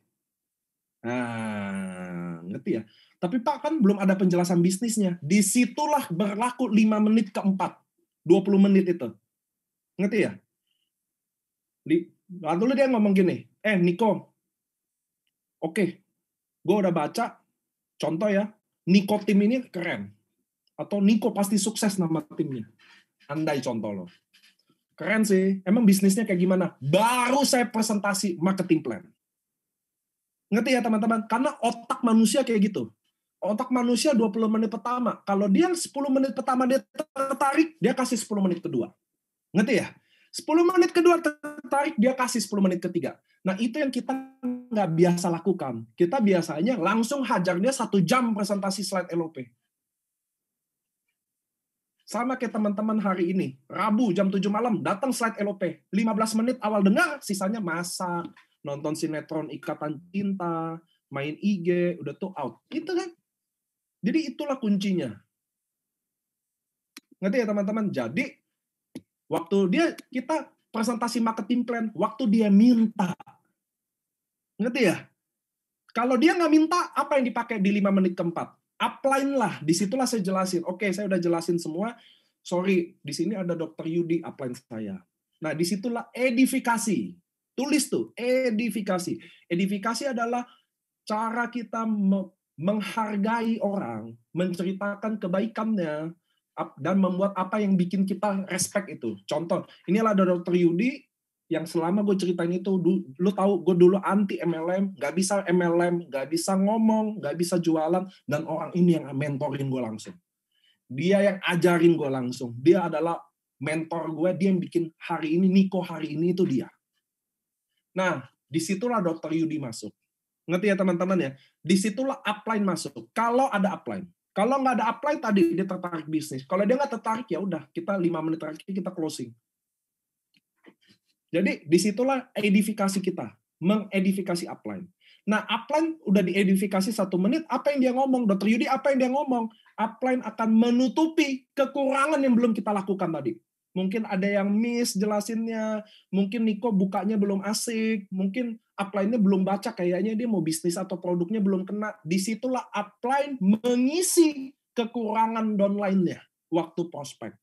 Speaker 1: Nah, ngerti ya? Tapi Pak, kan belum ada penjelasan bisnisnya. Disitulah berlaku 5 menit keempat. 20 menit itu. Ngerti ya? Lalu dia ngomong gini, Niko, oke, gue udah baca, contoh ya, Niko tim ini keren. Atau Niko pasti sukses nama timnya. Andai contoh loh. Keren sih. Emang bisnisnya kayak gimana? Baru saya presentasi marketing plan. Ngerti ya teman-teman? Karena otak manusia kayak gitu. Otak manusia 20 menit pertama. Kalau dia 10 menit pertama dia tertarik, dia kasih 10 menit kedua. Ngerti ya? 10 menit kedua tertarik, dia kasih 10 menit ketiga. Nah, itu yang kita nggak biasa lakukan. Kita biasanya langsung hajar dia 1 jam presentasi slide LOP. Sama kayak teman-teman hari ini. Rabu jam 7 malam, datang slide LOP. 15 menit awal dengar, sisanya masak, nonton sinetron Ikatan Cinta, main IG, udah tuh out. Itu kan. Jadi itulah kuncinya. Ngerti ya teman-teman? Jadi, waktu kita presentasi marketing plan, waktu dia minta. Ngerti ya? Kalau dia nggak minta, apa yang dipakai di 5 menit keempat? Upline lah, disitulah saya jelasin. Oke, saya udah jelasin semua. Sorry, di sini ada Dr. Yudi, upline saya. Nah, disitulah edifikasi. Tulis tuh, edifikasi. Edifikasi adalah cara kita menghargai orang, menceritakan kebaikannya, dan membuat apa yang bikin kita respect itu. Contoh, inilah ada Dr. Yudi, yang selama gue ceritain itu, lu tahu gue dulu anti MLM, nggak bisa MLM, nggak bisa ngomong, nggak bisa jualan, dan orang ini yang mentorin gue langsung. Dia yang ajarin gue langsung. Dia adalah mentor gue, dia yang bikin hari ini, Niko hari ini itu dia. Nah, disitulah Dr. Yudi masuk. Ngerti ya teman-teman ya? Disitulah upline masuk. Kalau ada upline. Kalau nggak ada upline tadi, dia tertarik bisnis. Kalau dia nggak tertarik, ya udah, kita 5 menit terakhir kita closing. Jadi disitulah edifikasi kita, mengedifikasi upline. Nah, upline udah diedifikasi 1 menit, apa yang dia ngomong? Dr. Yudi, apa yang dia ngomong? Upline akan menutupi kekurangan yang belum kita lakukan tadi. Mungkin ada yang miss jelasinnya, mungkin Niko bukanya belum asik, mungkin upline-nya belum baca, kayaknya dia mau bisnis atau produknya belum kena. Disitulah upline mengisi kekurangan downline-nya waktu prospek.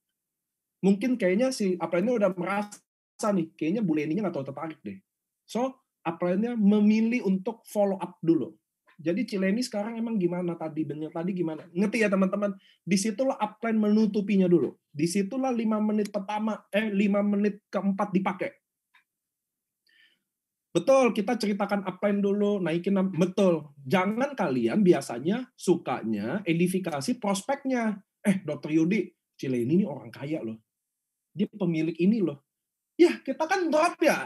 Speaker 1: Mungkin kayaknya si upline-nya udah merasa nih, kayaknya Bu Leni-nya nggak terlalu tertarik deh. So, upline-nya memilih untuk follow up dulu. Jadi Cileni sekarang emang gimana tadi, bener tadi gimana? Ngerti ya teman-teman? Disitulah upline menutupinya dulu. Disitulah 5 menit pertama, 5 menit keempat dipakai. Betul, kita ceritakan upline dulu, naikin, betul. Jangan kalian biasanya sukanya edifikasi prospeknya. Dr. Yudi, Cileni ini orang kaya loh. Dia pemilik ini loh. Ya, kita kan drop ya.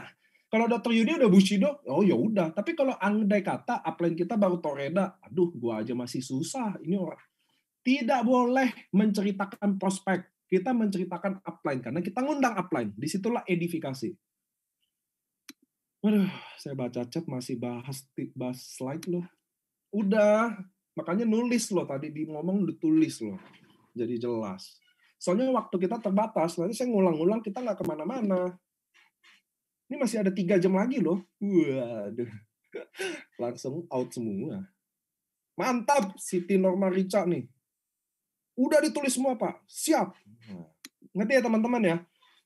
Speaker 1: Kalau Dr. Yudi udah Bushido, oh ya udah. Tapi kalau andai kata upline kita baru Toreda, aduh, gua aja masih susah. Ini orang tidak boleh menceritakan prospek. Kita menceritakan upline karena kita ngundang upline. Disitulah edifikasi. Waduh, saya baca chat masih bahas slide loh. Udah, makanya nulis loh, tadi di ngomong ditulis loh. Jadi jelas. Soalnya waktu kita terbatas, nanti saya ngulang-ulang, kita nggak kemana-mana. Ini masih ada 3 jam lagi loh. Waduh, langsung out semua. Mantap, Siti Norma Rica nih. Udah ditulis semua, Pak. Siap. Ngerti ya teman-teman ya?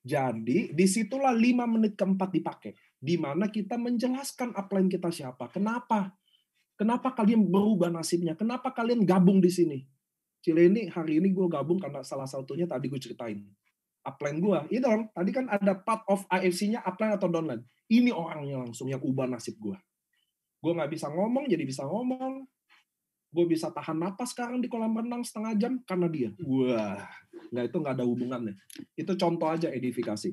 Speaker 1: Jadi, disitulah 5 menit keempat dipakai. Di mana kita menjelaskan upline kita siapa. Kenapa? Kenapa kalian berubah nasibnya? Kenapa kalian gabung di sini? Cileni, hari ini gue gabung karena salah satunya tadi gue ceritain. Upline gue. Itu dong, tadi kan ada part of AFC-nya upline atau downline. Ini orangnya langsung yang ubah nasib gue. Gue nggak bisa ngomong, jadi bisa ngomong. Gue bisa tahan napas sekarang di kolam renang setengah jam karena dia. Wah, itu nggak ada hubungannya. Itu contoh aja edifikasi.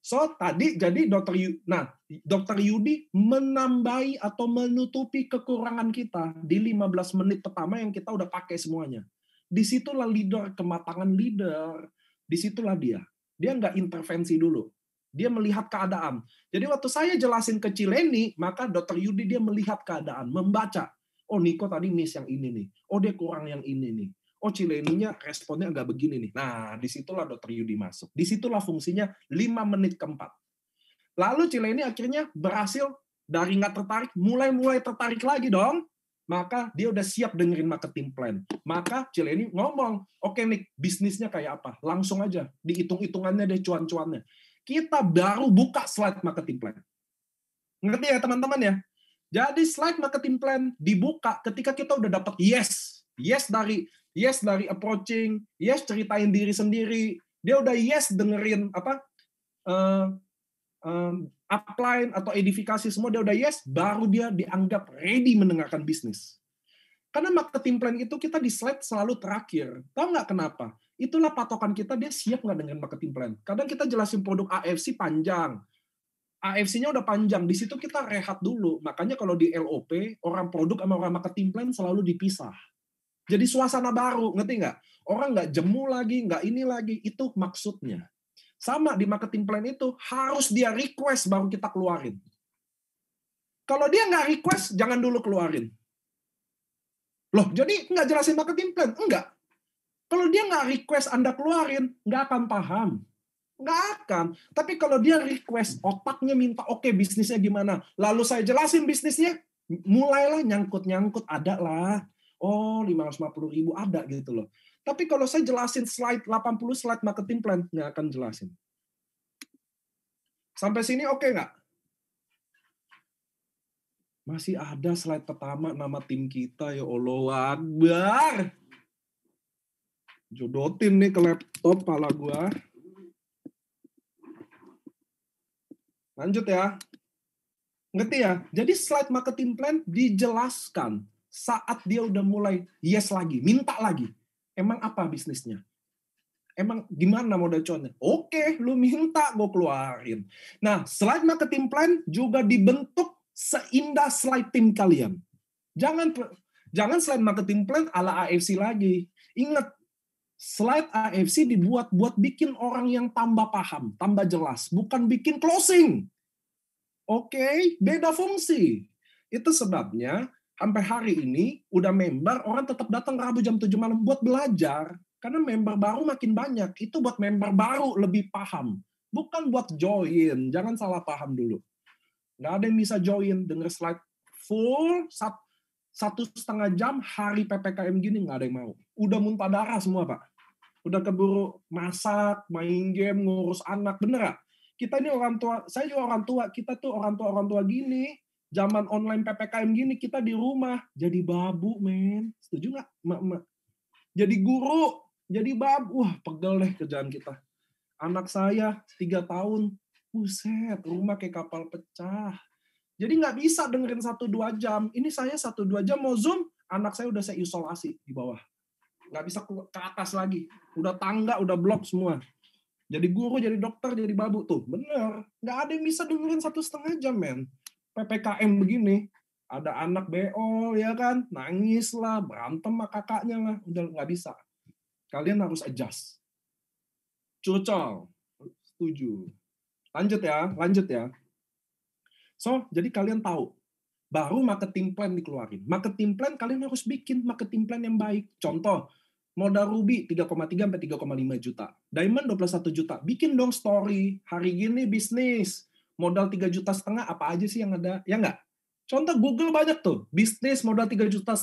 Speaker 1: So, tadi jadi Dr. Yudi menambahi atau menutupi kekurangan kita di 15 menit pertama yang kita udah pakai semuanya. Disitulah leader, kematangan leader. Disitulah dia. Dia nggak intervensi dulu. Dia melihat keadaan. Jadi waktu saya jelasin ke Cileni, maka Dr. Yudi dia melihat keadaan, membaca. Oh, Niko tadi miss yang ini nih. Oh, dia kurang yang ini nih. Oh, Cileninya responnya agak begini nih. Nah, disitulah Dr. Yudi masuk. Disitulah fungsinya 5 menit keempat. Lalu Cileni akhirnya berhasil dari nggak tertarik, mulai tertarik lagi dong. Maka dia udah siap dengerin marketing plan. Maka Cileni ngomong, oke nih, bisnisnya kayak apa? Langsung aja, dihitung-hitungannya deh cuan-cuannya. Kita baru buka slide marketing plan. Ngerti ya teman-teman ya? Jadi slide marketing plan dibuka ketika kita udah dapat yes dari approaching, yes ceritain diri sendiri, dia udah yes dengerin upline atau edifikasi semua dia udah yes, baru dia dianggap ready mendengarkan bisnis. Karena marketing plan itu kita di slide selalu terakhir. Tahu nggak kenapa? Itulah patokan kita, dia siap nggak dengan marketing plan. Kadang kita jelasin produk AFC panjang, AFC-nya udah panjang, di situ kita rehat dulu. Makanya kalau di LOP, orang produk sama orang marketing plan selalu dipisah. Jadi suasana baru, ngerti nggak? Orang nggak jemu lagi, nggak ini lagi. Itu maksudnya. Sama di marketing plan itu, harus dia request baru kita keluarin. Kalau dia nggak request, jangan dulu keluarin. Loh, jadi nggak jelasin marketing plan? Enggak. Kalau dia nggak request Anda keluarin, nggak akan paham. Nggak akan. Tapi kalau dia request, otaknya minta, oke, bisnisnya gimana? Lalu saya jelasin bisnisnya, mulailah nyangkut-nyangkut, ada lah. Oh, 550.000 ada gitu loh. Tapi kalau saya jelasin slide 80 slide marketing plan, nggak akan jelasin. Sampai sini oke nggak? Masih ada slide pertama nama tim kita, ya Allah Akbar. Jodotin nih ke laptop pala gua. Lanjut ya. Ngerti ya? Jadi slide marketing plan dijelaskan saat dia udah mulai yes lagi, minta lagi. Emang apa bisnisnya? Emang gimana modal cuannya? Oke, lu minta, gue keluarin. Nah, slide marketing plan juga dibentuk seindah slide tim kalian. Jangan slide marketing plan ala AFC lagi. Ingat, slide AFC dibuat buat bikin orang yang tambah paham, tambah jelas, bukan bikin closing. Oke, beda fungsi. Itu sebabnya sampai hari ini udah member, orang tetap datang Rabu jam 7 malam buat belajar. Karena member baru makin banyak. Itu buat member baru lebih paham. Bukan buat join. Jangan salah paham dulu. Nggak ada yang bisa join. Denger slide full, 1,5 jam hari PPKM gini nggak ada yang mau. Udah muntah darah semua, Pak. Udah keburu masak, main game, ngurus anak. Bener gak? Kita ini orang tua, saya juga orang tua, kita tuh orang tua gini, zaman online PPKM gini, kita di rumah, jadi babu, men. Setuju nggak, Mak? Jadi guru, jadi babu. Wah, pegel deh kerjaan kita. Anak saya 3 tahun, buset, rumah kayak kapal pecah. Jadi nggak bisa dengerin 1-2 jam. Ini saya 1-2 jam mau Zoom, anak saya udah saya isolasi di bawah. Nggak bisa ke atas lagi. Udah tangga, udah blok semua. Jadi guru, jadi dokter, jadi babu tuh. Bener. Nggak ada yang bisa dengerin 1,5 jam, men. PPKM begini. Ada anak beol, ya kan? Nangis lah, berantem sama kakaknya lah. Udah nggak bisa. Kalian harus adjust. Cucol. Setuju. Lanjut ya. So, jadi kalian tahu, baru marketing plan dikeluarin. Marketing plan kalian harus bikin marketing plan yang baik. Contoh, modal Ruby 3,3 sampai 3,5 juta. Diamond 21 juta. Bikin dong story. Hari gini bisnis. Modal 3,5 juta apa aja sih yang ada? Ya nggak? Contoh Google banyak tuh. Bisnis modal 3,5 juta.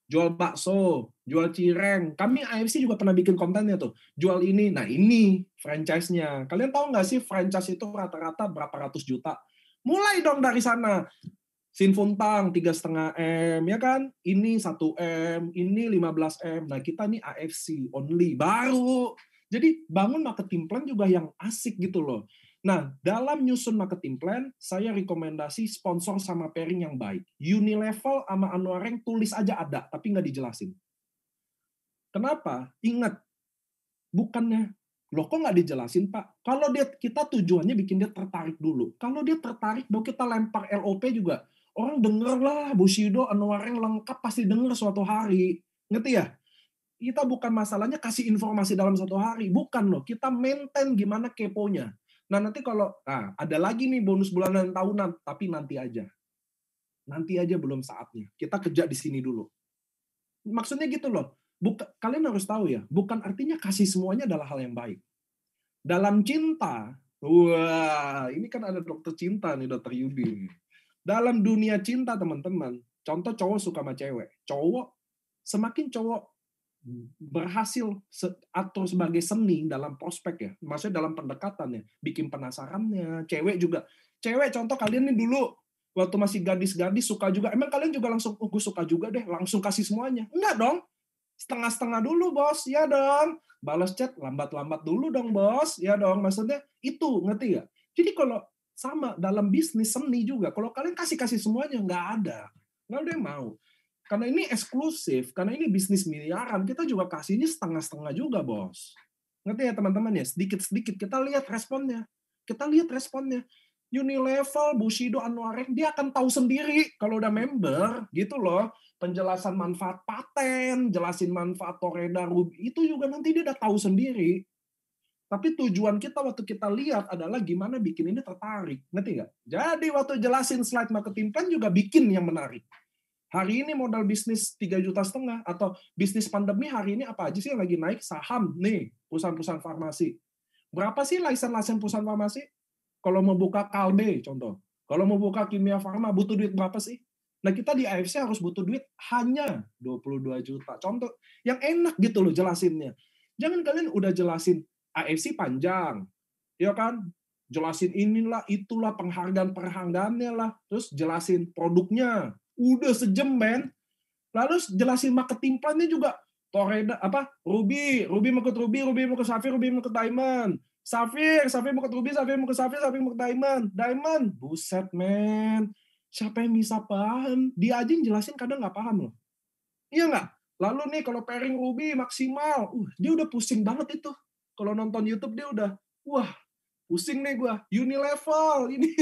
Speaker 1: Jual bakso, jual cireng. Kami AFC juga pernah bikin kontennya tuh. Jual ini. Nah ini franchise-nya. Kalian tahu nggak sih franchise itu rata-rata berapa ratus juta? Mulai dong dari sana. Sinfuntang 3,5 M, ya kan? Ini 1 M, ini 15 M. Nah, kita nih AFC only, baru. Jadi, bangun marketing plan juga yang asik gitu loh. Nah, dalam nyusun marketing plan, saya rekomendasi sponsor sama pairing yang baik. Unilevel sama Anwareng tulis aja ada, tapi nggak dijelasin. Kenapa? Ingat, bukannya loh kok nggak dijelasin Pak? Kalau kita tujuannya bikin dia tertarik dulu. Kalau dia tertarik, baru kita lempar LOP juga. Orang denger lah, Bushido, Anwareng lengkap pasti denger suatu hari. Ngerti ya? Kita bukan masalahnya kasih informasi dalam satu hari. Bukan loh, kita maintain gimana keponya. Nah nanti kalau, ada lagi nih bonus bulanan tahunan, tapi nanti aja. Nanti aja belum saatnya. Kita kerja di sini dulu. Maksudnya gitu loh. Kalian harus tahu ya, bukan artinya kasih semuanya adalah hal yang baik. Dalam cinta, wah, ini kan ada dokter cinta nih, dokter Yudi. Dalam dunia cinta, teman-teman, contoh cowok suka sama cewek. Semakin cowok berhasil atau sebagai seni dalam prospek ya, maksudnya dalam pendekatannya, bikin penasarannya, cewek juga. Cewek, contoh kalian nih dulu, waktu masih gadis-gadis suka juga, emang kalian juga langsung, gue suka juga deh, langsung kasih semuanya? Enggak dong. Setengah-setengah dulu, bos. Ya dong. Balas chat lambat-lambat dulu dong, bos. Ya dong. Maksudnya itu, ngerti nggak? Jadi kalau sama dalam bisnis seni juga, kalau kalian kasih-kasih semuanya, nggak ada. Nggak ada yang mau. Karena ini eksklusif, karena ini bisnis miliaran, kita juga kasihnya setengah-setengah juga, bos. Ngerti ya, teman-teman ya? Sedikit-sedikit. Kita lihat responnya. Unilevel, Bushido, Anwareng, dia akan tahu sendiri kalau udah member, gitu loh. Penjelasan manfaat paten, jelasin manfaat Toreda, Ruby, itu juga nanti dia udah tahu sendiri. Tapi tujuan kita waktu kita lihat adalah gimana bikin ini tertarik. Ngerti nggak? Jadi waktu jelasin slide marketing plan juga bikin yang menarik. Hari ini modal bisnis 3,5 juta, atau bisnis pandemi hari ini apa aja sih yang lagi naik? Saham, nih, perusahaan-perusahaan farmasi. Berapa sih license perusahaan farmasi? Kalau mau buka Kalbe, contoh. Kalau mau buka Kimia Farma, butuh duit berapa sih? Nah, kita di AFC harus butuh duit hanya 22 juta. Contoh, yang enak gitu loh jelasinnya. Jangan kalian udah jelasin AFC panjang, ya kan? Jelasin inilah, itulah, penghargaan-penghargaannya lah. Terus jelasin produknya. Udah sejam, men. Lalu jelasin marketing plan-nya juga. Toreda, Ruby mau ke Ruby mau ke Safir, Ruby mau ke Diamond. Safir mau ke Ruby, Safir mau ke Safir, Safir mau ke Diamond. Buset, men. Siapa yang bisa paham? Dia aja yang jelasin kadang nggak paham loh. Iya nggak? Lalu nih kalau pairing Ruby maksimal, dia udah pusing banget itu. Kalau nonton YouTube dia udah, wah pusing nih gua. Unilevel, ini.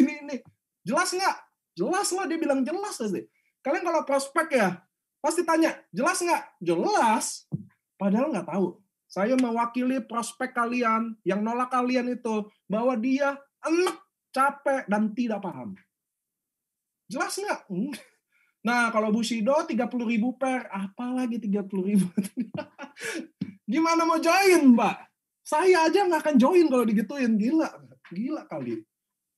Speaker 1: Jelas nggak? Jelas lah, dia bilang jelas sih. Kalian kalau prospek ya, pasti tanya, jelas nggak? Jelas. Padahal nggak tahu. Saya mewakili prospek kalian, yang nolak kalian itu, bahwa dia enek, capek, dan tidak paham. Jelas nggak? Nah, kalau Bushido 30.000 per, apalagi 30.000. Gimana mau join, Mbak? Saya aja nggak akan join kalau digituin. Gila kali.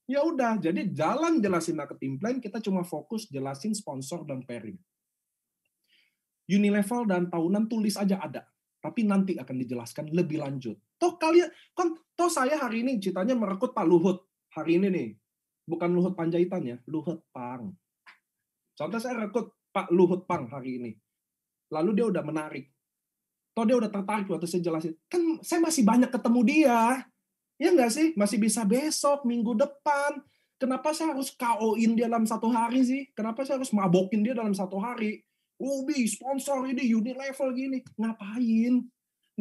Speaker 1: Ya udah, jadi jalan jelasin marketing plan, kita cuma fokus jelasin sponsor dan pairing. Unilevel dan tahunan tulis aja ada, tapi nanti akan dijelaskan lebih lanjut. Toh saya hari ini ceritanya merekrut Pak Luhut. Hari ini nih, bukan Luhut Panjaitan ya, Luhut Pang. Contoh saya rekrut Pak Luhut Pang hari ini. Lalu dia udah menarik. Toh dia udah tertarik waktu saya jelasin. Kan saya masih banyak ketemu dia. Ya nggak sih? Masih bisa besok, minggu depan. Kenapa saya harus KO-in dia dalam satu hari sih? Kenapa saya harus mabokin dia dalam satu hari? Ruby, sponsor ini, Unilevel gini. Ngapain?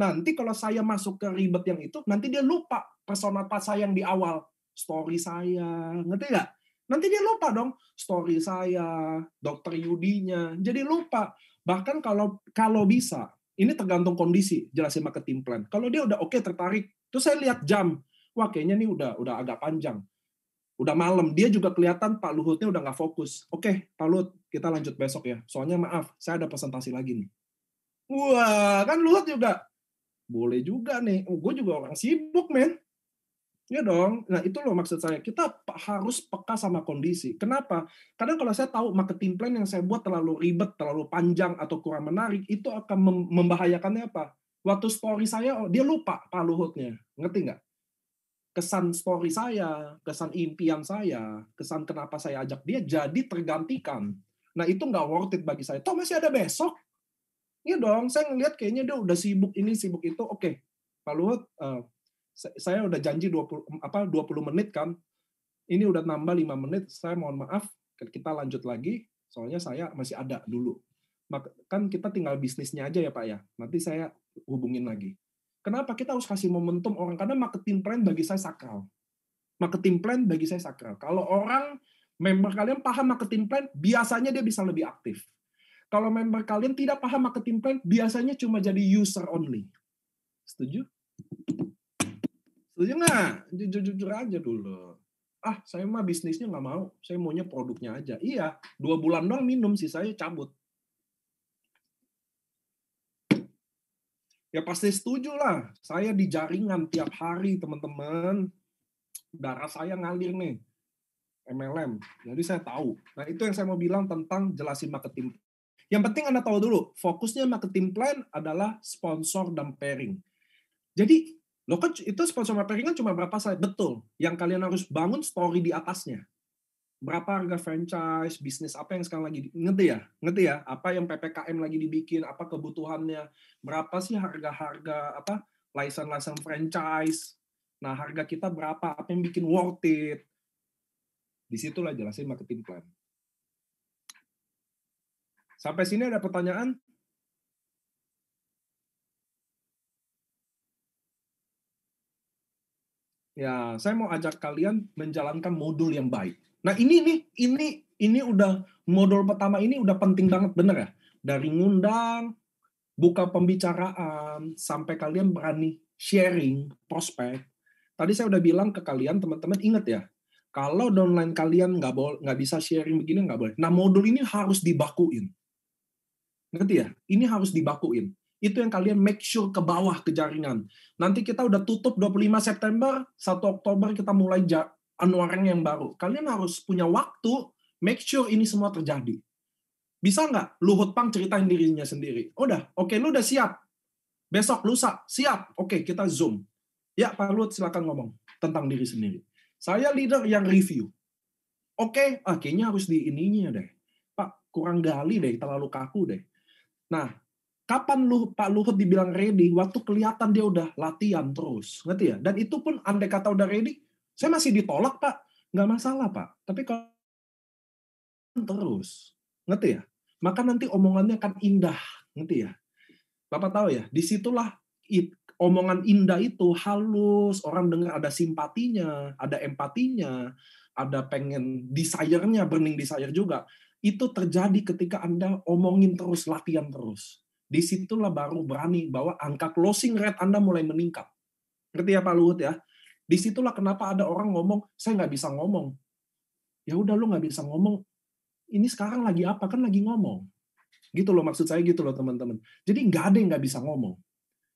Speaker 1: Nanti kalau saya masuk ke ribet yang itu, nanti dia lupa persona saya yang di awal. Story saya. Ngerti nggak? Nanti dia lupa dong. Story saya, dokter Yudinya. Jadi lupa. Bahkan kalau bisa, ini tergantung kondisi, jelasin marketing plan. Kalau dia udah oke, tertarik, terus saya lihat jam. Wah, kayaknya nih udah agak panjang. Udah malam, dia juga kelihatan Pak Luhutnya udah nggak fokus. Oke, Pak Luhut, kita lanjut besok ya. Soalnya maaf, saya ada presentasi lagi nih. Wah, kan Luhut juga, boleh juga nih. Oh, gue juga orang sibuk, men. Iya dong. Nah, itu loh maksud saya. Kita harus peka sama kondisi. Kenapa? Karena kalau saya tahu marketing plan yang saya buat terlalu ribet, terlalu panjang, atau kurang menarik, itu akan membahayakannya apa? Waktu story saya, dia lupa Pak Luhutnya. Ngerti nggak? Kesan story saya, kesan impian saya, kesan kenapa saya ajak dia jadi tergantikan. Nah, itu nggak worth it bagi saya. Toh masih ada besok. Iya dong, saya ngelihat kayaknya dia udah sibuk ini, sibuk itu. Oke, Pak Luhut, saya udah janji 20 menit kan. Ini udah nambah 5 menit, saya mohon maaf, kita lanjut lagi, soalnya saya masih ada dulu. Kan kita tinggal bisnisnya aja ya Pak ya, nanti saya hubungin lagi. Kenapa kita harus kasih momentum orang? Karena marketing plan bagi saya sakral. Marketing plan bagi saya sakral. Kalau orang, member kalian paham marketing plan, biasanya dia bisa lebih aktif. Kalau member kalian tidak paham marketing plan, biasanya cuma jadi user only. Setuju? Setuju nggak? Jujur-jujur aja dulu. Saya mah bisnisnya nggak mau. Saya maunya produknya aja. Iya, 2 bulan doang minum, sih saya cabut. Ya pasti setuju lah. Saya di jaringan tiap hari, teman-teman. Darah saya ngalir nih. MLM. Jadi saya tahu. Nah, itu yang saya mau bilang tentang jelasin marketing. Yang penting Anda tahu dulu, fokusnya marketing plan adalah sponsor dan pairing. Jadi, lo kan itu sponsor dan pairing kan cuma berapa slide? Betul. Yang kalian harus bangun story di atasnya. Berapa harga franchise, bisnis apa yang sekarang lagi, ngerti ya? Apa yang PPKM lagi dibikin, apa kebutuhannya, berapa sih harga-harga license franchise. Nah, harga kita berapa, apa yang bikin worth it. Disitulah jelasin marketing plan. Sampai sini ada pertanyaan? Ya, saya mau ajak kalian menjalankan modul yang baik. Nah, ini udah modul pertama ini udah penting banget, bener ya? Dari ngundang, buka pembicaraan, sampai kalian berani sharing, prospek. Tadi saya udah bilang ke kalian, teman-teman, ingat ya, kalau downline kalian nggak bisa sharing begini, nggak boleh. Nah, modul ini harus dibakuin. Ngerti ya? Ini harus dibakuin. Itu yang kalian make sure ke bawah ke jaringan. Nanti kita udah tutup 25 September, 1 Oktober kita mulai Anuareng yang baru. Kalian harus punya waktu, make sure ini semua terjadi. Bisa nggak Luhut Pang ceritain dirinya sendiri? Udah, oke, lu udah siap. Besok, lusa, siap. Oke, kita Zoom. Ya, Pak Luhut silakan ngomong tentang diri sendiri. Saya leader yang review. Oke, kayaknya harus di ininya deh. Pak, kurang gali deh, terlalu kaku deh. Nah, kapan Pak Luhut dibilang ready? Waktu kelihatan dia udah latihan terus. Ngerti ya? Dan itu pun andai kata udah ready, saya masih ditolak, Pak. Nggak masalah, Pak. Tapi kalau terus, ngerti ya? Maka nanti omongannya akan indah. Ngerti ya? Bapak tahu ya, disitulah omongan indah itu halus, orang dengar ada simpatinya, ada empatinya, ada pengen desire-nya, burning desire juga. Itu terjadi ketika Anda omongin terus, latihan terus. Disitulah baru berani bahwa angka closing rate Anda mulai meningkat. Ngerti ya Pak Luhut ya? Disitulah kenapa ada orang ngomong, saya nggak bisa ngomong. Ya udah lu nggak bisa ngomong, ini sekarang lagi apa? Kan lagi ngomong. Gitu loh maksud saya gitu loh teman-teman. Jadi nggak ada yang nggak bisa ngomong.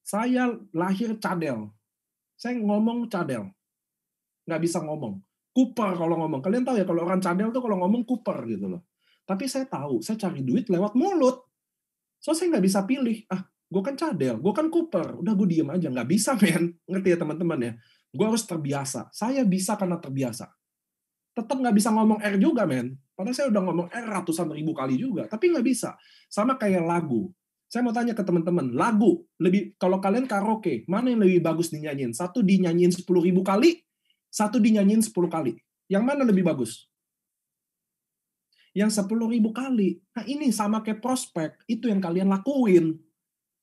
Speaker 1: Saya lahir cadel. Saya ngomong cadel. Nggak bisa ngomong. Cooper kalau ngomong. Kalian tahu ya kalau orang cadel tuh kalau ngomong Cooper gitu loh. Tapi saya tahu, saya cari duit lewat mulut. So saya nggak bisa pilih. Gue kan cadel, gue kan Cooper. Udah gue diem aja. Nggak bisa, men. Ngerti ya teman-teman ya? Gue harus terbiasa. Saya bisa karena terbiasa. Tetap nggak bisa ngomong R juga, men. Padahal saya udah ngomong R ratusan ribu kali juga. Tapi nggak bisa. Sama kayak lagu. Saya mau tanya ke teman-teman, lagu, kalau kalian karaoke, mana yang lebih bagus dinyanyiin? Satu dinyanyiin 10.000 kali, satu dinyanyiin 10 kali. Yang mana lebih bagus? Yang 10.000 kali. Nah ini sama kayak prospek, itu yang kalian lakuin.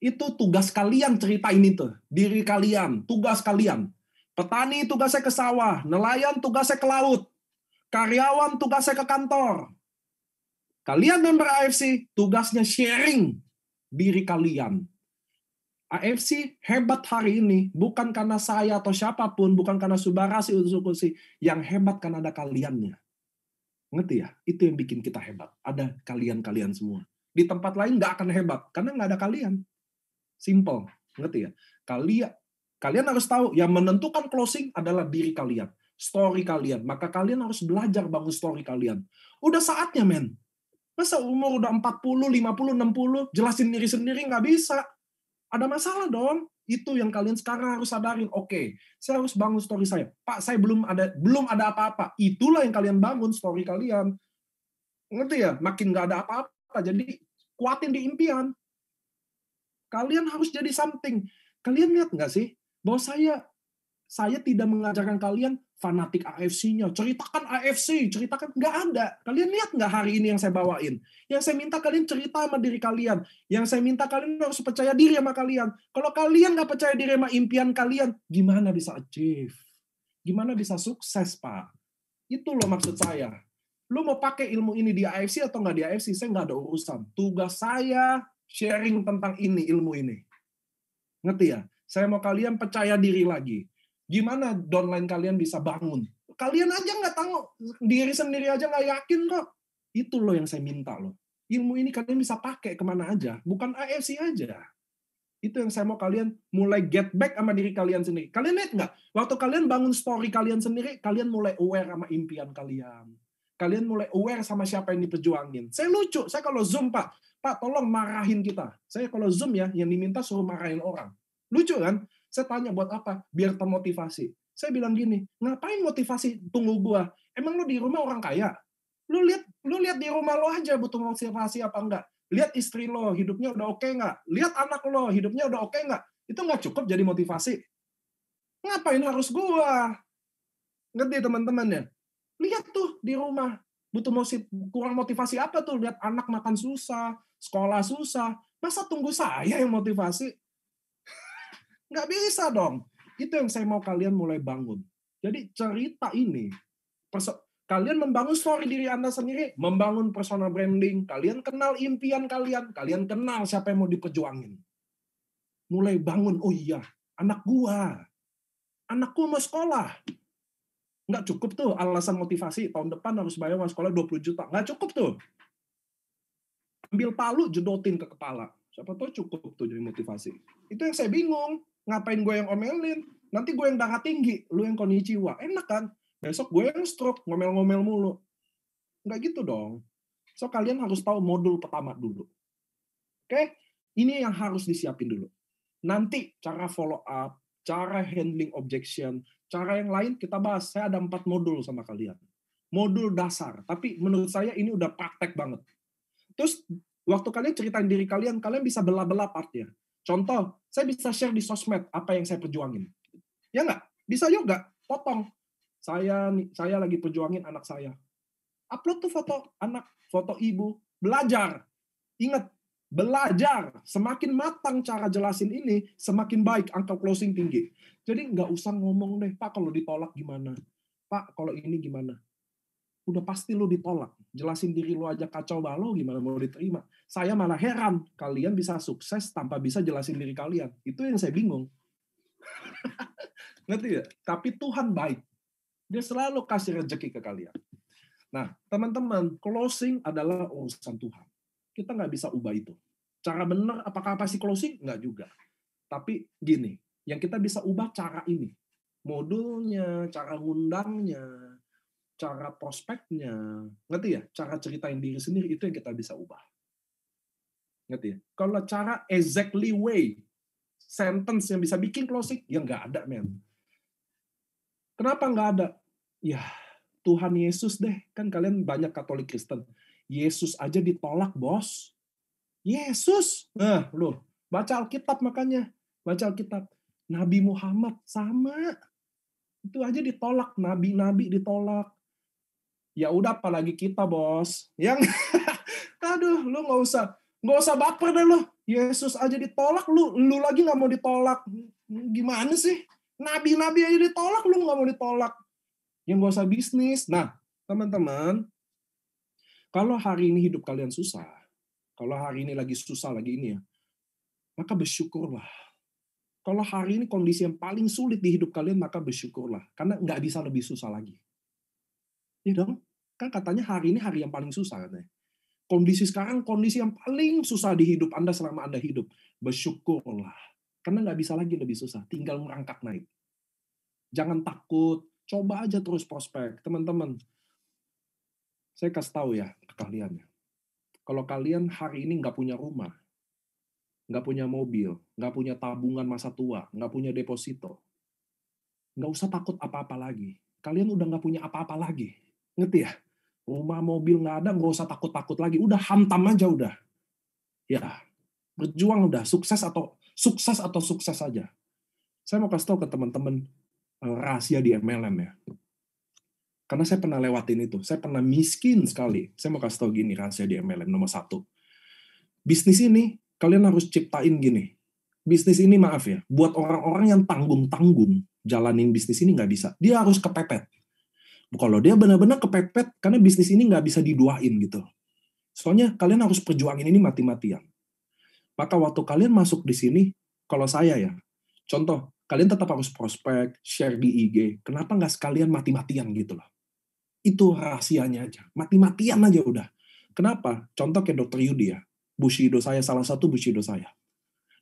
Speaker 1: Itu tugas kalian ceritain itu. Diri kalian, tugas kalian. Petani tugasnya ke sawah, nelayan tugasnya ke laut, karyawan tugasnya ke kantor. Kalian member AFC, tugasnya sharing diri kalian. AFC hebat hari ini, bukan karena saya atau siapapun, bukan karena Subarasi atau Sukusi. Yang hebat karena ada kaliannya. Ngerti ya? Itu yang bikin kita hebat. Ada kalian-kalian semua. Di tempat lain nggak akan hebat, karena nggak ada kalian. Simple. Ngerti ya? Kalian harus tahu, yang menentukan closing adalah diri kalian. Story kalian. Maka kalian harus belajar bangun story kalian. Udah saatnya, men. Masa umur udah 40, 50, 60, jelasin diri sendiri nggak bisa. Ada masalah dong. Itu yang kalian sekarang harus sadarin. Oke, saya harus bangun story saya. Pak, saya belum ada apa-apa. Itulah yang kalian bangun story kalian. Ngerti ya? Makin nggak ada apa-apa. Jadi kuatin di impian. Kalian harus jadi something. Kalian lihat nggak sih? Bahwa saya tidak mengajarkan kalian fanatik AFC-nya. Ceritakan AFC, ceritakan. Nggak ada. Kalian lihat nggak hari ini yang saya bawain? Yang saya minta kalian cerita sama diri kalian. Yang saya minta kalian harus percaya diri sama kalian. Kalau kalian nggak percaya diri sama impian kalian, gimana bisa achieve? Gimana bisa sukses, Pak? Itu loh maksud saya. Lu mau pakai ilmu ini di AFC atau nggak di AFC, saya nggak ada urusan. Tugas saya sharing tentang ilmu ini. Ngerti ya? Saya mau kalian percaya diri lagi. Gimana downline kalian bisa bangun? Kalian aja nggak tahu, diri sendiri aja nggak yakin kok. Itu loh yang saya minta loh. Ilmu ini kalian bisa pakai kemana aja, bukan AFC aja. Itu yang saya mau kalian mulai get back sama diri kalian sendiri. Kalian lihat nggak? Waktu kalian bangun story kalian sendiri, kalian mulai aware sama impian kalian. Kalian mulai aware sama siapa yang diperjuangin. Saya lucu, saya kalau Zoom, Pak tolong marahin kita. Saya kalau Zoom ya, yang diminta suruh marahin orang. Lucu kan? Saya tanya buat apa? Biar termotivasi. Saya bilang gini, ngapain motivasi tunggu gua? Emang lu di rumah orang kaya? Lu lihat di rumah lo aja butuh motivasi apa enggak? Lihat istri lo, hidupnya udah oke nggak? Lihat anak lo, hidupnya udah oke nggak? Itu nggak cukup jadi motivasi. Ngapain harus gua? Ngerti teman-teman ya? Lihat tuh di rumah, butuh kurang motivasi apa tuh? Lihat anak makan susah, sekolah susah. Masa tunggu saya yang motivasi? Nggak bisa dong. Itu yang saya mau kalian mulai bangun. Jadi cerita ini, kalian membangun story diri Anda sendiri, membangun personal branding, kalian kenal impian kalian kenal siapa yang mau diperjuangin. Mulai bangun, oh iya, anakku mau sekolah. Nggak cukup tuh alasan motivasi, tahun depan harus bayar uang sekolah 20 juta. Nggak cukup tuh. Ambil palu, jedotin ke kepala. Siapa tahu cukup tuh jadi motivasi. Itu yang saya bingung. Ngapain gue yang omelin? Nanti gue yang darah tinggi, lu yang konnichiwa. Enak kan? Besok gue yang stroke, ngomel-ngomel mulu. Nggak gitu dong. So, kalian harus tahu modul pertama dulu. Oke? Ini yang harus disiapin dulu. Nanti cara follow up, cara handling objection, cara yang lain kita bahas. Saya ada 4 modul sama kalian. Modul dasar. Tapi menurut saya ini udah praktek banget. Terus, waktu kalian ceritain diri kalian bisa belah-belah partnya. Contoh, saya bisa share di sosmed apa yang saya perjuangin. Ya nggak? Bisa juga. Potong. Saya lagi perjuangin anak saya. Upload tuh foto anak, foto ibu. Belajar. Ingat, belajar. Semakin matang cara jelasin ini, semakin baik angka closing tinggi. Jadi nggak usah ngomong deh, Pak kalau ditolak gimana? Pak kalau ini gimana? Udah pasti lu ditolak. Jelasin diri lu aja kacau balau, gimana mau diterima? Saya malah heran, kalian bisa sukses tanpa bisa jelasin diri kalian. Itu yang saya bingung. Ngerti ya? Tapi Tuhan baik. Dia selalu kasih rezeki ke kalian. Nah, teman-teman, closing adalah urusan Tuhan. Kita nggak bisa ubah itu. Cara benar, apakah pasti closing? Nggak juga. Tapi gini, yang kita bisa ubah cara ini. Modulnya, cara ngundangnya, cara prospeknya, ngerti ya? Cara ceritain diri sendiri, itu yang kita bisa ubah. Ngerti ya? Kalau cara exactly way, sentence yang bisa bikin closing, ya nggak ada, men. Kenapa nggak ada? Ya, Tuhan Yesus deh. Kan kalian banyak Katolik Kristen. Yesus aja ditolak, bos. Yesus. Nah, loh. Baca Alkitab makanya. Baca Alkitab. Nabi Muhammad sama. Itu aja ditolak. Nabi-nabi ditolak. Ya udah apalagi kita, bos. Yang aduh, lu nggak usah baper deh lu. Yesus aja ditolak, lu lagi nggak mau ditolak. Gimana sih? Nabi-nabi aja ditolak, lu nggak mau ditolak. Yang nggak usah bisnis. Nah, teman-teman, kalau hari ini hidup kalian susah, kalau hari ini lagi susah lagi ini ya, maka bersyukurlah. Kalau hari ini kondisi yang paling sulit di hidup kalian, maka bersyukurlah. Karena nggak bisa lebih susah lagi. Ya dong? Kan katanya hari ini hari yang paling susah katanya. Kondisi sekarang kondisi yang paling susah di hidup Anda selama Anda hidup. Bersyukurlah. Karena nggak bisa lagi lebih susah. Tinggal merangkak naik. Jangan takut. Coba aja terus prospek. Teman-teman, saya kasih tahu ya ke kalian. Kalau kalian hari ini nggak punya rumah, nggak punya mobil, nggak punya tabungan masa tua, nggak punya deposito, nggak usah takut apa-apa lagi. Kalian udah nggak punya apa-apa lagi. Ngerti ya? Rumah, mobil nggak ada, nggak usah takut-takut lagi. Udah hantam aja udah. Ya, berjuang udah. Sukses atau sukses aja. Saya mau kasih tahu ke teman-teman rahasia di MLM ya. Karena saya pernah lewatin itu. Saya pernah miskin sekali. Saya mau kasih tahu gini rahasia di MLM nomor 1. Bisnis ini kalian harus ciptain gini. Bisnis ini maaf ya, buat orang-orang yang tanggung-tanggung jalanin bisnis ini nggak bisa. Dia harus kepepet. Kalau dia benar-benar kepepet, karena bisnis ini nggak bisa diduain gitu. Soalnya kalian harus perjuangin ini mati-matian. Maka waktu kalian masuk di sini, kalau saya ya, contoh, kalian tetap harus prospek, share di IG. Kenapa nggak sekalian mati-matian gitu loh? Itu rahasianya aja. Mati-matian aja udah. Kenapa? Contoh kayak Dr. Yudi ya. Bushido saya, salah satu Bushido saya.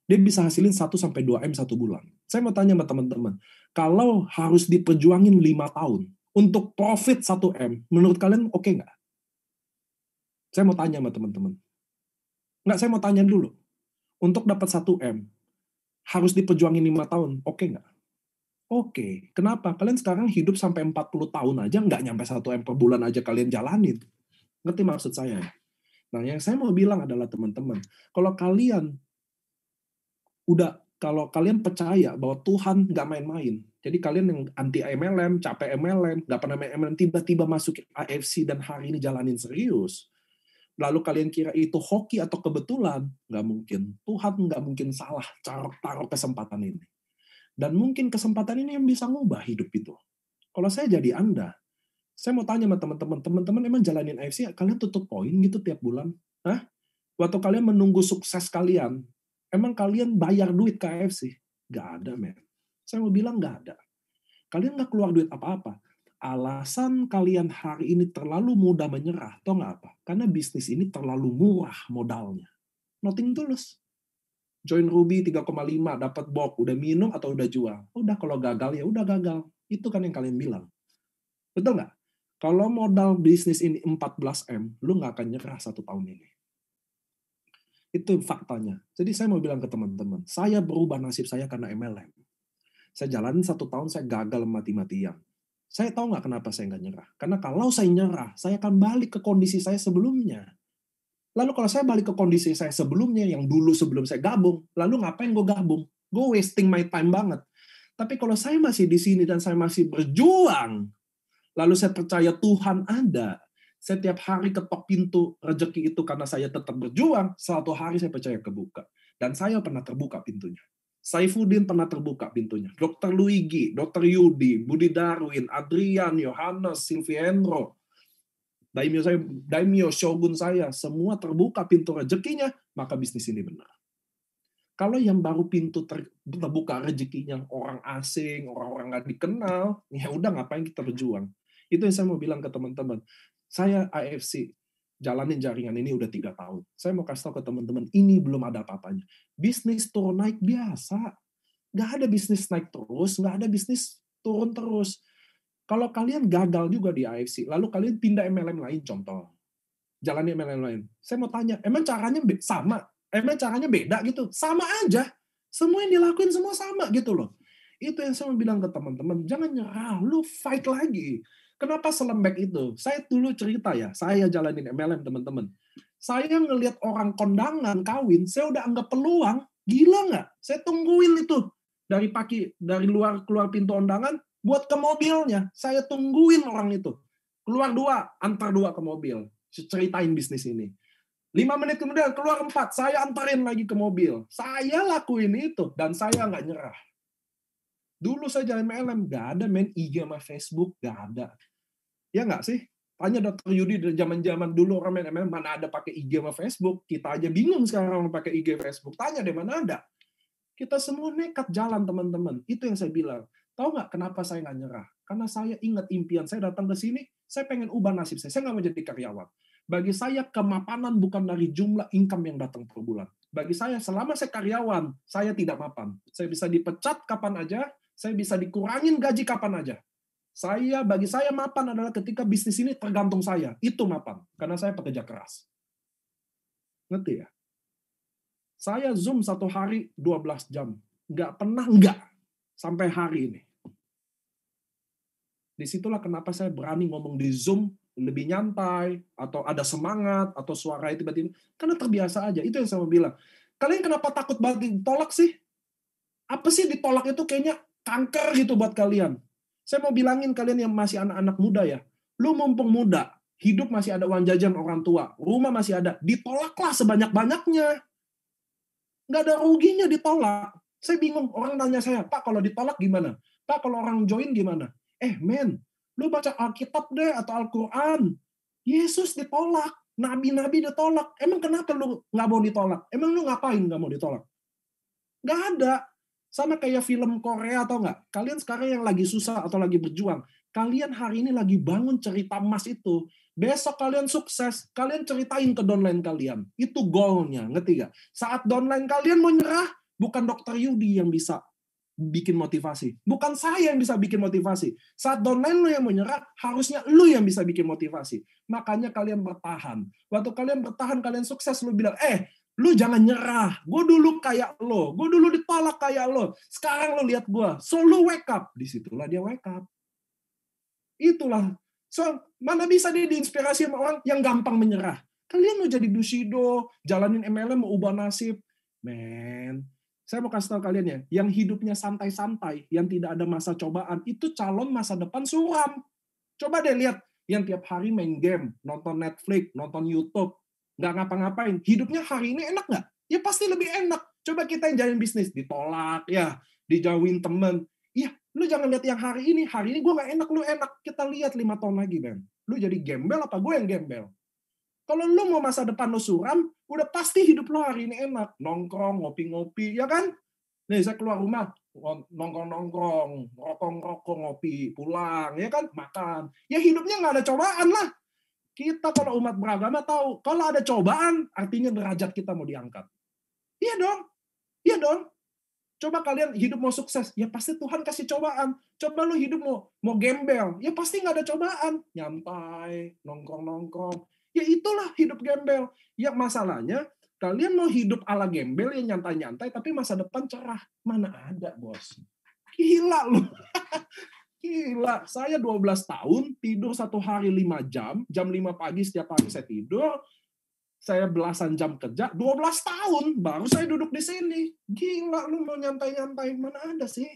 Speaker 1: Dia bisa hasilin 1-2 M 1 bulan. Saya mau tanya sama teman-teman, kalau harus diperjuangin 5 tahun untuk profit 1 M, menurut kalian oke nggak? Saya mau tanya sama teman-teman. Nggak, saya mau tanya dulu. Untuk dapat 1 M, harus diperjuangin 5 tahun, oke nggak? Oke. Kenapa? Kalian sekarang hidup sampai 40 tahun aja, nggak nyampe 1 M per bulan aja kalian jalanin. Ngerti maksud saya? Nah, yang saya mau bilang adalah teman-teman, kalau kalian percaya bahwa Tuhan nggak main-main, jadi kalian yang anti MLM, capek MLM, nggak pernah main MLM, tiba-tiba masuk AFC dan hari ini jalanin serius, lalu kalian kira itu hoki atau kebetulan, nggak mungkin. Tuhan nggak mungkin salah taruh kesempatan ini. Dan mungkin kesempatan ini yang bisa ngubah hidup itu. Kalau saya jadi Anda, saya mau tanya sama teman-teman emang jalanin AFC, kalian tutup poin gitu tiap bulan? Hah? Waktu kalian menunggu sukses kalian, emang kalian bayar duit ke AFC? Nggak ada, men. Saya mau bilang nggak ada. Kalian nggak keluar duit apa-apa. Alasan kalian hari ini terlalu mudah menyerah, tau nggak apa? Karena bisnis ini terlalu murah modalnya. Nothing tulus. Join Ruby 3,5, dapat box, udah minum atau udah jual. Udah kalau gagal ya udah gagal. Itu kan yang kalian bilang. Betul nggak? Kalau modal bisnis ini 14 M, lu nggak akan nyerah 1 tahun ini. Itu faktanya. Jadi saya mau bilang ke teman-teman, saya berubah nasib saya karena MLM. Saya jalanin 1 tahun, saya gagal mati-matian. Saya tahu nggak kenapa saya nggak nyerah. Karena kalau saya nyerah, saya akan balik ke kondisi saya sebelumnya. Lalu kalau saya balik ke kondisi saya sebelumnya, yang dulu sebelum saya gabung, lalu ngapain gue gabung? Gue wasting my time banget. Tapi kalau saya masih di sini dan saya masih berjuang, lalu saya percaya Tuhan ada, setiap hari ketok pintu rezeki itu karena saya tetap berjuang, suatu hari saya percaya kebuka. Dan saya pernah terbuka pintunya. Saifuddin pernah terbuka pintunya. Dr. Luigi, Dr. Yudi, Budi Darwin, Adrian, Yohanes, Silviendro, Daimyo, Shogun saya, semua terbuka pintu rezekinya, maka bisnis ini benar. Kalau yang baru pintu terbuka rezekinya orang asing, orang-orang nggak dikenal, ya udah ngapain kita berjuang. Itu yang saya mau bilang ke teman-teman. Saya AFC, jalanin jaringan ini udah 3 tahun. Saya mau kasih tahu ke teman-teman, ini belum ada apa-apanya. Bisnis turun naik biasa. Nggak ada bisnis naik terus, nggak ada bisnis turun terus. Kalau kalian gagal juga di AFC, lalu kalian pindah MLM lain, contoh. Jalani MLM lain. Saya mau tanya, emang caranya sama? Emang caranya beda gitu? Sama aja. Semua yang dilakuin semua sama gitu loh. Itu yang saya mau bilang ke teman-teman, jangan nyerah, lu fight lagi. Kenapa selembek itu? Saya dulu cerita ya, saya jalanin MLM teman-teman. Saya ngelihat orang kondangan kawin, saya udah anggap peluang, gila nggak? Saya tungguin itu dari luar keluar pintu undangan buat ke mobilnya. Saya tungguin orang itu. Keluar 2, antar 2 ke mobil. Ceritain bisnis ini. 5 menit kemudian keluar 4, saya antarin lagi ke mobil. Saya lakuin itu dan saya nggak nyerah. Dulu saya jalan MLM, nggak ada main IG sama Facebook, nggak ada. Ya nggak sih? Tanya Dr. Yudi dari zaman-zaman dulu orang main MLM, mana ada pakai IG sama Facebook. Kita aja bingung sekarang pakai IG Facebook. Tanya deh, mana ada. Kita semua nekat jalan, teman-teman. Itu yang saya bilang. Tahu nggak kenapa saya nggak nyerah? Karena saya ingat impian. Saya datang ke sini, saya pengen ubah nasib saya. Saya nggak mau jadi karyawan. Bagi saya, kemapanan bukan dari jumlah income yang datang per bulan. Bagi saya, selama saya karyawan, saya tidak mapan. Saya bisa dipecat kapan aja, saya bisa dikurangin gaji kapan aja. Bagi saya mapan adalah ketika bisnis ini tergantung saya. Itu mapan. Karena saya pekerja keras. Ngerti ya? Saya Zoom 1 hari 12 jam. Nggak pernah nggak. Sampai hari ini. Disitulah kenapa saya berani ngomong di Zoom lebih nyantai, atau ada semangat, atau suaranya tiba-tiba. Karena terbiasa aja. Itu yang saya mau bilang. Kalian kenapa takut banget ditolak sih? Apa sih ditolak itu kayaknya kanker gitu buat kalian. Saya mau bilangin kalian yang masih anak-anak muda ya. Lu mumpung muda, hidup masih ada uang jajan orang tua, rumah masih ada, ditolaklah sebanyak-banyaknya. Nggak ada ruginya ditolak. Saya bingung, orang nanya saya, Pak kalau ditolak gimana? Pak kalau orang join gimana? Men, lu baca Alkitab deh atau Al-Quran. Yesus ditolak, nabi-nabi ditolak. Emang kenapa lu nggak mau ditolak? Emang lu ngapain nggak mau ditolak? Nggak ada. Sama kayak film Korea atau nggak? Kalian sekarang yang lagi susah atau lagi berjuang, kalian hari ini lagi bangun cerita emas itu. Besok kalian sukses, kalian ceritain ke downline kalian. Itu goalnya, ngerti gak? Saat downline kalian mau nyerah, bukan Dr. Yudi yang bisa bikin motivasi. Bukan saya yang bisa bikin motivasi. Saat downline lu yang mau nyerah, harusnya lu yang bisa bikin motivasi. Makanya kalian bertahan. Waktu kalian bertahan, kalian sukses, lu bilang, lu jangan nyerah. Gue dulu kayak lo. Gue dulu ditolak kayak lo. Sekarang lo lihat gue. So, lu wake up. Disitulah dia wake up. Itulah. So, mana bisa dia diinspirasi sama orang yang gampang menyerah. Kalian mau jadi Bushido, jalanin MLM, mau ubah nasib. Men, saya mau kasih tahu kalian ya, yang hidupnya santai-santai, yang tidak ada masa cobaan, itu calon masa depan suram. Coba deh lihat, yang tiap hari main game, nonton Netflix, nonton YouTube, nggak ngapa-ngapain, hidupnya hari ini enak nggak? Ya pasti lebih enak. Coba kita yang jalin bisnis, ditolak, ya, dijauhin temen. Ya, lu jangan lihat yang hari ini gue nggak enak, lu enak. Kita lihat 5 tahun lagi, Ben. Lu jadi gembel apa gue yang gembel? Kalau lu mau masa depan lu suram, udah pasti hidup lu hari ini enak. Nongkrong, ngopi-ngopi, ya kan? Nih, saya keluar rumah, nongkrong-nongkrong, rokok-rokok, ngopi, pulang, ya kan? Makan. Ya hidupnya nggak ada cobaan lah. Kita kalau umat beragama tahu, kalau ada cobaan, artinya derajat kita mau diangkat. Iya dong. Iya dong. Coba kalian hidup mau sukses, ya pasti Tuhan kasih cobaan. Coba lu hidup mau gembel, ya pasti nggak ada cobaan. Nyantai, nongkrong-nongkrong. Ya itulah hidup gembel. Ya masalahnya, kalian mau hidup ala gembel yang nyantai-nyantai, tapi masa depan cerah. Mana ada, bos? Gila lu. Gila, saya 12 tahun, tidur 1 hari 5 jam, jam 5 pagi setiap hari saya tidur, saya belasan jam kerja, 12 tahun baru saya duduk di sini. Gila, lu mau nyantai-nyantai, mana ada sih?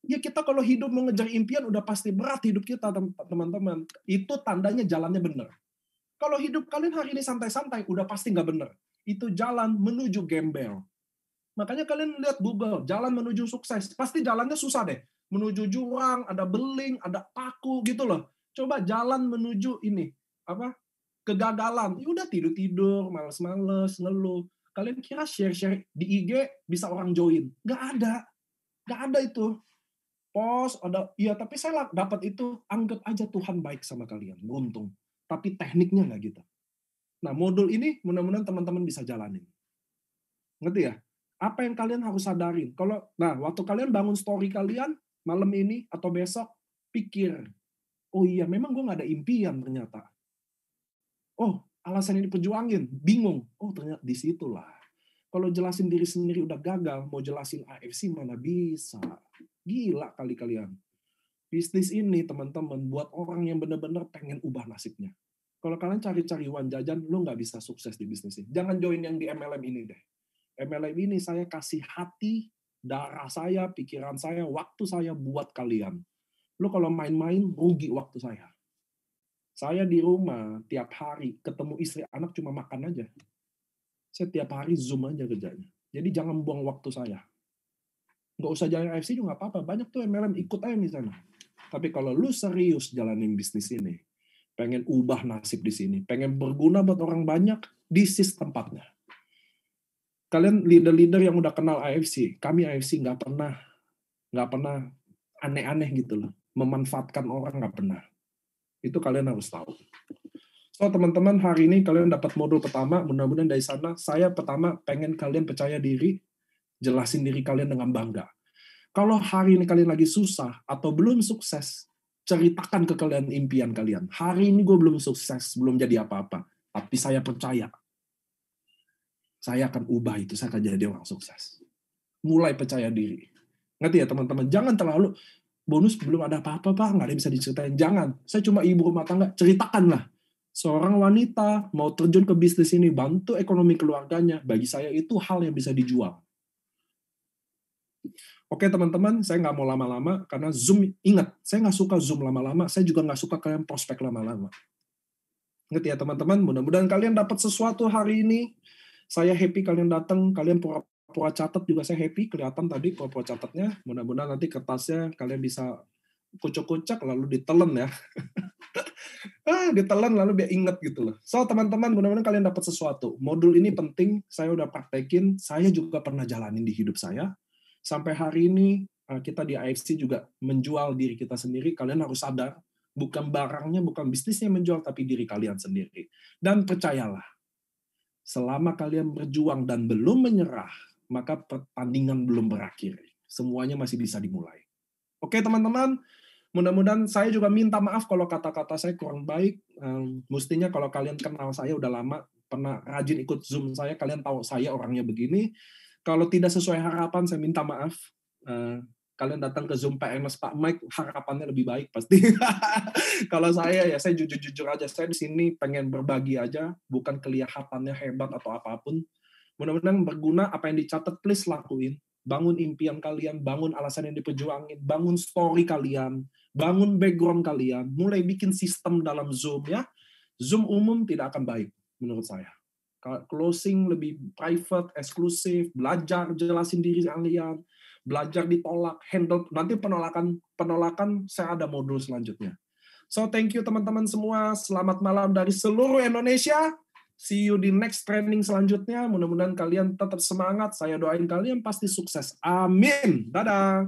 Speaker 1: Ya kita kalau hidup mengejar impian udah pasti berat hidup kita, teman-teman. Itu tandanya jalannya benar. Kalau hidup kalian hari ini santai-santai, udah pasti nggak benar. Itu jalan menuju gembel. Makanya kalian lihat Google, jalan menuju sukses. Pasti jalannya susah deh. Menuju jurang, ada beling, ada paku gitu loh. Coba jalan menuju ini, kegagalan. Ya udah tidur-tidur, males-males, ngeluh. Kalian kira share-share di IG bisa orang join? Nggak ada. Nggak ada itu. Post, ada, ya tapi saya dapat itu, anggap aja Tuhan baik sama kalian. Beruntung. Tapi tekniknya nggak gitu. Nah, modul ini mudah-mudahan teman-teman bisa jalanin. Ngerti ya? Apa yang kalian harus sadarin? Waktu kalian bangun story kalian, malam ini atau besok, pikir, oh iya, memang gue nggak ada impian ternyata. Oh, alasan ini diperjuangin, bingung. Oh, ternyata disitulah. Kalau jelasin diri sendiri udah gagal, mau jelasin AFC mana bisa. Gila kali kalian. Bisnis ini, teman-teman, buat orang yang benar-benar pengen ubah nasibnya. Kalau kalian cari-cari uang jajan, lo nggak bisa sukses di bisnis ini. Jangan join yang di MLM ini deh. MLM ini saya kasih hati, darah saya, pikiran saya, waktu saya buat kalian. Lo kalau main-main, rugi waktu saya. Saya di rumah tiap hari ketemu istri anak cuma makan aja. Saya tiap hari Zoom aja kerjanya. Jadi jangan buang waktu saya. Nggak usah jalan AFC juga nggak apa-apa. Banyak tuh MLM ikut aja di sana. Tapi kalau lu serius jalanin bisnis ini, pengen ubah nasib di sini, pengen berguna buat orang banyak, this is tempatnya. Kalian leader-leader yang udah kenal AFC, kami AFC nggak pernah aneh-aneh gitu loh. Memanfaatkan orang nggak pernah. Itu kalian harus tahu. So teman-teman, hari ini kalian dapat modul pertama, mudah-mudahan dari sana, saya pertama pengen kalian percaya diri, jelasin diri kalian dengan bangga. Kalau hari ini kalian lagi susah atau belum sukses, ceritakan ke kalian impian kalian. Hari ini gue belum sukses, belum jadi apa-apa. Tapi saya percaya, saya akan ubah itu, saya akan jadi orang sukses. Mulai percaya diri. Ngerti ya teman-teman? Jangan terlalu, bonus belum ada apa-apa, Pak, nggak ada yang bisa diceritain. Jangan, saya cuma ibu rumah tangga, ceritakanlah. Seorang wanita mau terjun ke bisnis ini, bantu ekonomi keluarganya, bagi saya itu hal yang bisa dijual. Oke teman-teman, saya nggak mau lama-lama, karena Zoom, ingat, saya nggak suka Zoom lama-lama, saya juga nggak suka kalian prospek lama-lama. Ngerti ya teman-teman, mudah-mudahan kalian dapat sesuatu hari ini. Saya happy kalian datang, kalian pura-pura catat juga saya happy, kelihatan tadi pura-pura catatnya, mudah-mudahan nanti kertasnya kalian bisa kucek-kucek lalu ditelan ya. Ditelan lalu biar inget gitu loh. So teman-teman, mudah-mudahan kalian dapat sesuatu. Modul ini penting, saya udah praktekin, saya juga pernah jalanin di hidup saya. Sampai hari ini kita di AFC juga menjual diri kita sendiri. Kalian harus sadar, bukan barangnya, bukan bisnisnya yang menjual, tapi diri kalian sendiri. Dan percayalah, selama kalian berjuang dan belum menyerah, maka pertandingan belum berakhir. Semuanya masih bisa dimulai. Oke teman-teman, mudah-mudahan saya juga minta maaf kalau kata-kata saya kurang baik. Mestinya kalau kalian kenal saya udah lama, pernah rajin ikut Zoom saya, kalian tahu saya orangnya begini. Kalau tidak sesuai harapan, saya minta maaf. Kalian datang ke Zoom PMS Pak Mike, harapannya lebih baik pasti. Kalau saya ya, saya jujur-jujur aja. Saya di sini pengen berbagi aja, bukan kelihatannya hebat atau apapun. Mudah-mudahan berguna apa yang dicatat, please lakuin. Bangun impian kalian, bangun alasan yang diperjuangin, bangun story kalian, bangun background kalian, mulai bikin sistem dalam Zoom ya. Zoom umum tidak akan baik menurut saya. Closing lebih private, eksklusif, belajar jelasin diri kalian, belajar ditolak, handle nanti penolakan saya ada modul selanjutnya. So thank you teman-teman semua, selamat malam dari seluruh Indonesia. See you di next training selanjutnya. Mudah-mudahan kalian tetap semangat. Saya doain kalian pasti sukses. Amin. Dadah.